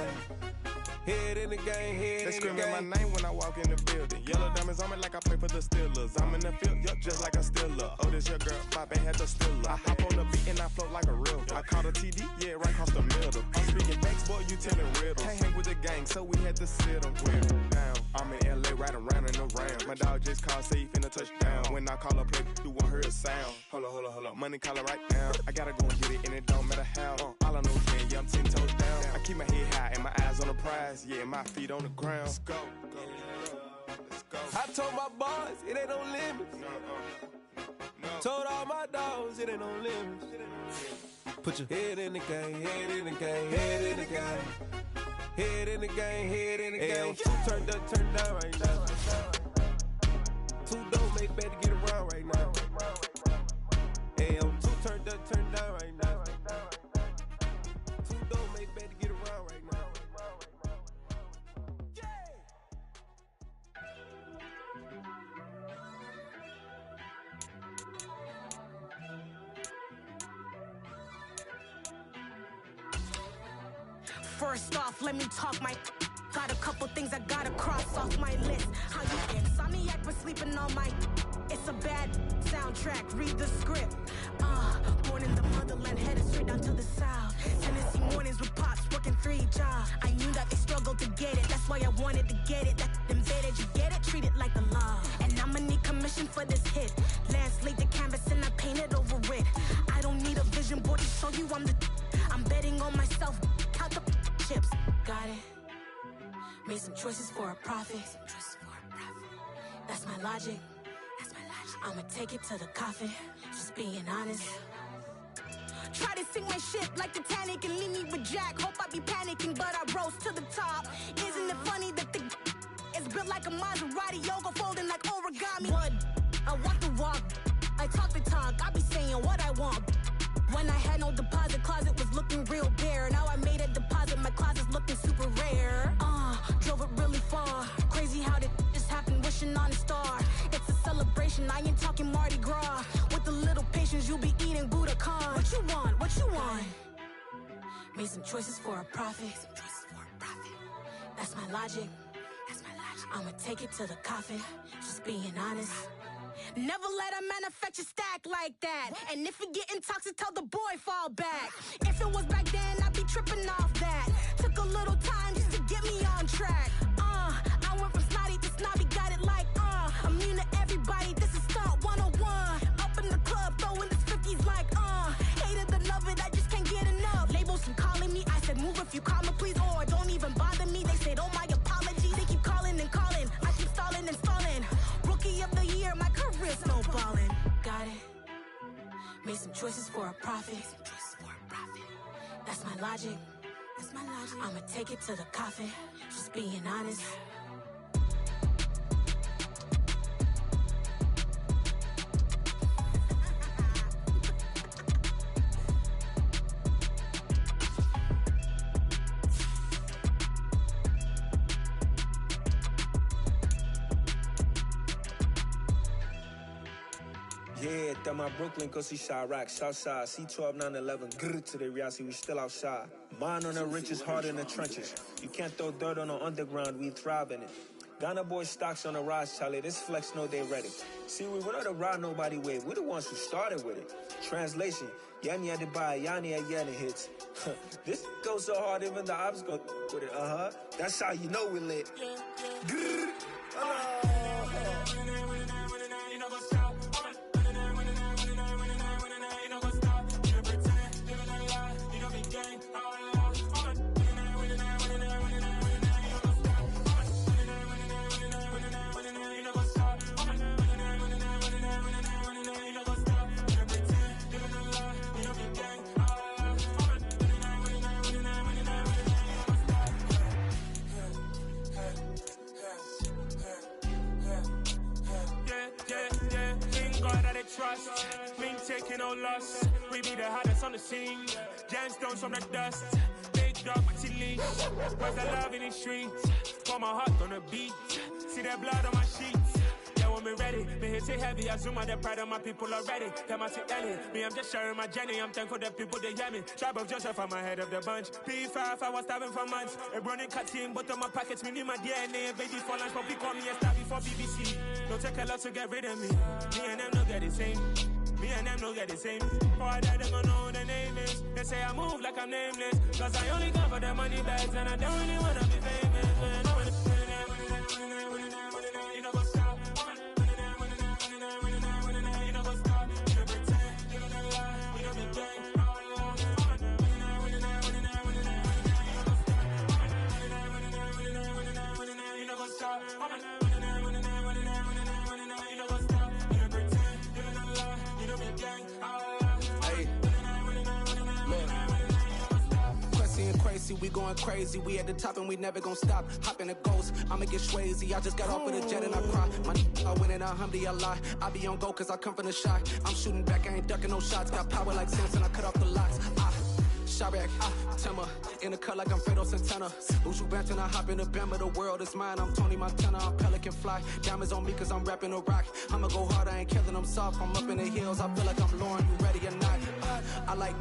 Head in the game, head in the game. They screaming my name when I walk in the building. Yellow diamonds on me like I play for the Steelers. I'm in the field, yup, just like a Steeler. Oh, this your girl, my band had the Steeler. I hop on the beat and I float like a real. I caught a TD, yeah, right across the middle. I'm speaking facts, boy, you telling riddles. Can't hang with the gang, so we had to sit them down. I'm in LA, riding round and around. My dog just called, say he finna touchdown. When I call a play, you won't hear a sound. Hold up, money calling right now. I gotta go and get it, and it don't matter how. All I know is, man, yeah, I'm 10 toes down. I keep my head high and my eyes on the prize. Yeah, my feet on the ground. Let's go. Let's go. I told my boys, it ain't no limits. Told all my dogs it ain't no limits. Put your head in the game, head in the game, head in the game. Head in the game, head in the game. Two turned up, turned down right now. Two don't make better get around right now. Hey, two turned up, turned down right now. Two don't make better get around right now. First off, let me talk my. Got a couple things I gotta cross off my list. How you insomniac for sleeping on my. It's a bad soundtrack, read the script. Born in the motherland, headed straight down to the south. Tennessee mornings with pops, working 3 jobs. I knew that they struggled to get it, that's why I wanted to get it. That embedded, you get it, treat it like the law. And I'ma need commission for this hit. Lance laid the canvas and I painted over it. I don't need a vision board to show you I'm betting on myself, count the chips. Got it. Made some choices for a profit. That's my logic. I'ma take it to the coffin. Just being honest. Try to sink my ship like Titanic and leave me with Jack. Hope I be panicking, but I rose to the top. Isn't it funny that the is built like a Maserati, yoga folding like origami? What? I walk the walk. I talk the talk. I be saying what I want. When I had no deposit, closet was looking real bare. Now I made a deposit, my closet's looking super rare. Drove it really far. Crazy how did this happen, wishing on a star. It's a celebration, I ain't talking Mardi Gras. With a little patience, you'll be eating Budokan. What you want? What you want? Made some choices for a profit. That's my logic. I'ma take it to the coffin. Just being honest. Never let a manufacture stack like that. And if it getting toxic, tell the boy fall back. If it was back then, I'd be tripping off that. Took a little time just to get me on track. I went from snotty to snobby, got it like immune to everybody, this is stunt 101. Up in the club, throwing this 50s like hate it or love it, I just can't get enough. Labels from calling me, I said move if you call me please, or don't even bother me. They said oh my apologies, they keep calling and calling. I keep stalling and stalling. Rookie of the year, my career snowballing. Got it. Made some choices for a profit. That's my logic. I'ma take it to the coffin. Just being honest. Yeah, that my Brooklyn, cause he Chirac, Southside, C12, 911, grr to the reality, we still outside. Mine on the riches, hard in the trenches. You can't throw dirt on the underground, we thrive in it. Ghana boys stocks on the rise, Charlie, this flex know they ready. See, we not the ride nobody wave, we the ones who started with it. Translation, Yanni had to buy, Yanni had Yanni hits. This goes so hard, even the ops go with it, That's how you know we lit. Grr, trust, been taking no loss. We be the hardest on the scene. Gemstones from the dust. Big dog with leash. Where's the love in the streets? Pour my heart on the beat. See that blood on my sheets. Yeah, when me ready, me hit it heavy. I zoom out the pride of my people already. Them I see Ellie. Me, I'm just sharing my journey. I'm thankful that people they hear me. Tribe of Joseph, I'm ahead of the bunch. P5, I was starving for months. A running cut team, but on my pockets, me need my DNA. Baby for lunch, but we call me a star before BBC. Don't take a lot to get rid of me. Me and them don't get the same. Me and them don't get the same. For that, they gonna know the name is. They say I move like I'm nameless. Cause I only come for the money bags and I don't really wanna be famous. You know what's up? You know what's up? You don't pretend, you don't lie, you don't be gang. You know what's up? You know what's up? see we going crazy. We at the top and we never gonna stop. Hop in a ghost, I'ma get swayzy. I just got off of the jet and I cry. My I win in a Humvee, I lie. I be on go cause I come from the shot. I'm shooting back, I ain't ducking no shots. Got power like Samson, I cut off the locks. Chirac, Timmer, in the cut like I'm Fredo Santana. Uju Banton, I hop in the Bama, the world is mine. I'm Tony Montana, I'm Pelican Fly. Diamonds on me cause I'm rapping a rock. I'ma go hard, I ain't killing them soft. I'm up in the hills, I feel like I'm Lauren, you ready or not? I like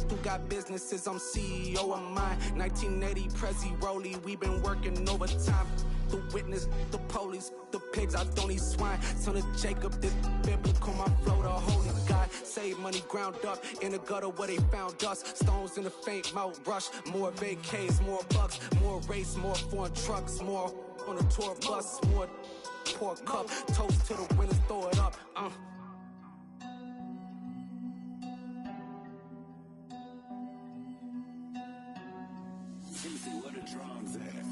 who got businesses, I'm CEO of mine. 1980, Prezi Rolly, we been working overtime. The witness, the police, the pigs, I don't eat swine. Son of Jacob, this biblical, my flow, the holy God. Save money ground up in the gutter where they found us. Stones in the faint mouth rush. More vacays, more bucks, more race, more foreign trucks, more on a tour bus, more pour cup. Toast to the winners, throw it up. Juicy, where the drums at?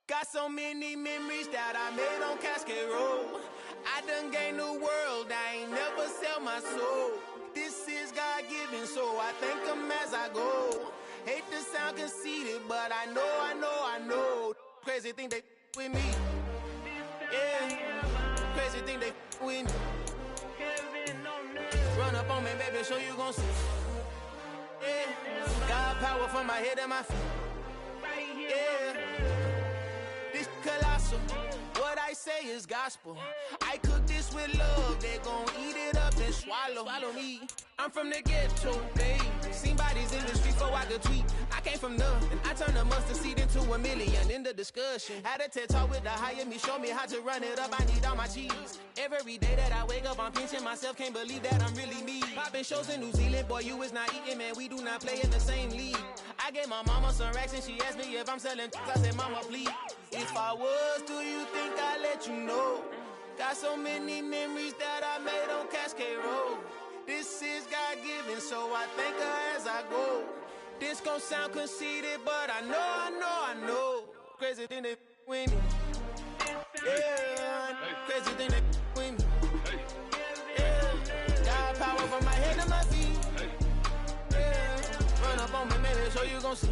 Got so many memories that I made on Cascade Road. I done gained the world, I ain't never sell my soul. This is God-given, so I thank him as I go. Hate to sound conceited, but I know. Crazy thing they with me. Yeah, crazy thing they with me. Run up on me, baby, so you gon' see. Yeah, got power from my head and my feet. Yeah. Colossal, what I say is gospel. I cook this with love, they gon' eat it up and swallow me. I'm from the ghetto, babe. Seen bodies in the street before I could tweet. I came from nothing, I turned a mustard seed into a million. In the discussion, had a TED talk with the higher me, show me how to run it up. I need all my cheese. Every day that I wake up, I'm pinching myself. Can't believe that I'm really me. Popping shows in New Zealand, boy, you is not eating, man. We do not play in the same league. I gave my mama some racks and she asked me if I'm selling. I said, mama, please. If I was, do you think I'd let you know? Got so many memories that I made on Cascade Road. This is God-given, so I thank her as I go. This gon' sound conceited, but I know. Crazy thing they with me. Yeah, crazy thing they with me. Yeah, got power from my head to my feet. Yeah, run up on me, maybe, so you gon' see.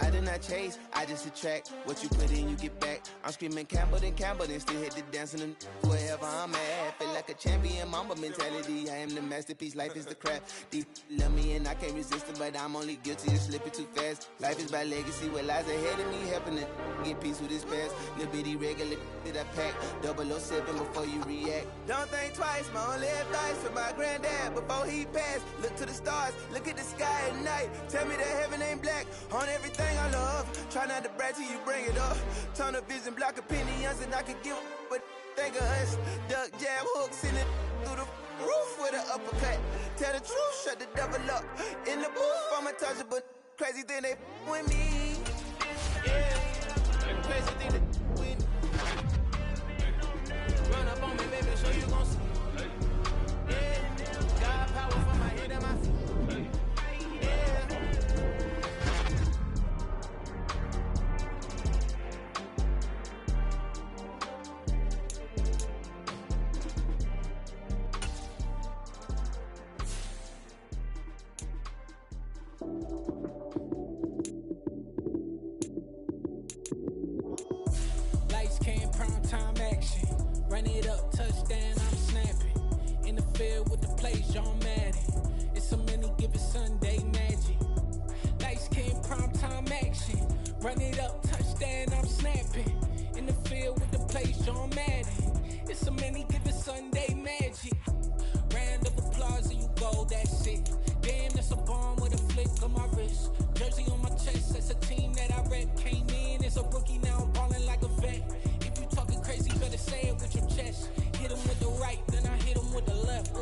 I did not chase, I just attract. What you put in, you get back. I'm screaming Campbell, then still hit the dancing and wherever I'm at. Feel like a champion, mamba mentality. I am the masterpiece, life is the crap. Deep love me and I can't resist it, but I'm only guilty of slipping too fast. Life is by legacy, what lies ahead of me, helping to get peace with this past. Little bitty regular that I pack, 007 before you react. Don't think twice, my only advice for my granddad before he passed. Look to the stars, look at the sky at night. Tell me that heaven ain't black on everything I love. Try not to brag till you bring it up. Tunnel vision, block opinions, and I could give but think of us. Duck jab hooks in it through the roof with an uppercut. Tell the truth, shut the devil up. In the booth, I'm untouchable. Crazy thing they with me. Yeah, crazy thing they with me. Run up on me, baby, so you gon' see. Yeah, got power from my head and my feet. Lights came, prime time action. Run it up, touchdown, I'm snapping. In the field with the plays, John Madden. It's a many given Sunday magic. Lights came, prime time action. Run it up, touchdown, I'm snapping. In the field with the plays, John Madden. It's a many given Sunday magic. Round of applause and you go, that's it. Damn, that's a bomb with a flick on my wrist. Jersey on my chest, that's a team that I rep. Came in as a rookie, now I'm ballin' like a vet. If you talking crazy, better say it with your chest. Hit him with the right, then I hit him with the left.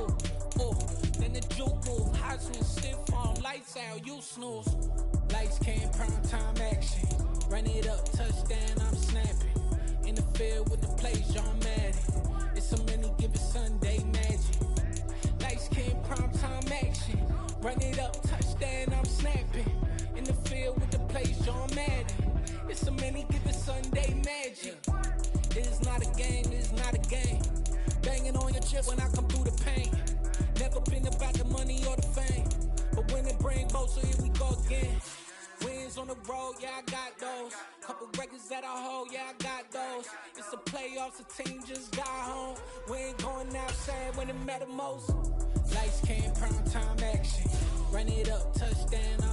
Then the juke move, Heisman stiff arm, lights out, you snooze. Lights came, prime time action. Run it up, touchdown, I'm snapping. In the field with the plays, John Madden. It's a many given Sunday magic. Lights came, prime time action. Run it up, touchdown, I'm snapping. In the field with the plays, John Madden. It's a many given Sunday magic. It is not a game, it is not a game. Banging on your shit when I come through the pain. Never been about the money or the fame, but when it bring both, so here we go again. Wins on the road, yeah, I got those. Couple records that I hold, yeah, I got those. It's the playoffs, the team just got home. We ain't going outside when it matter most. Lights came, prime time action. Run it up, touchdown,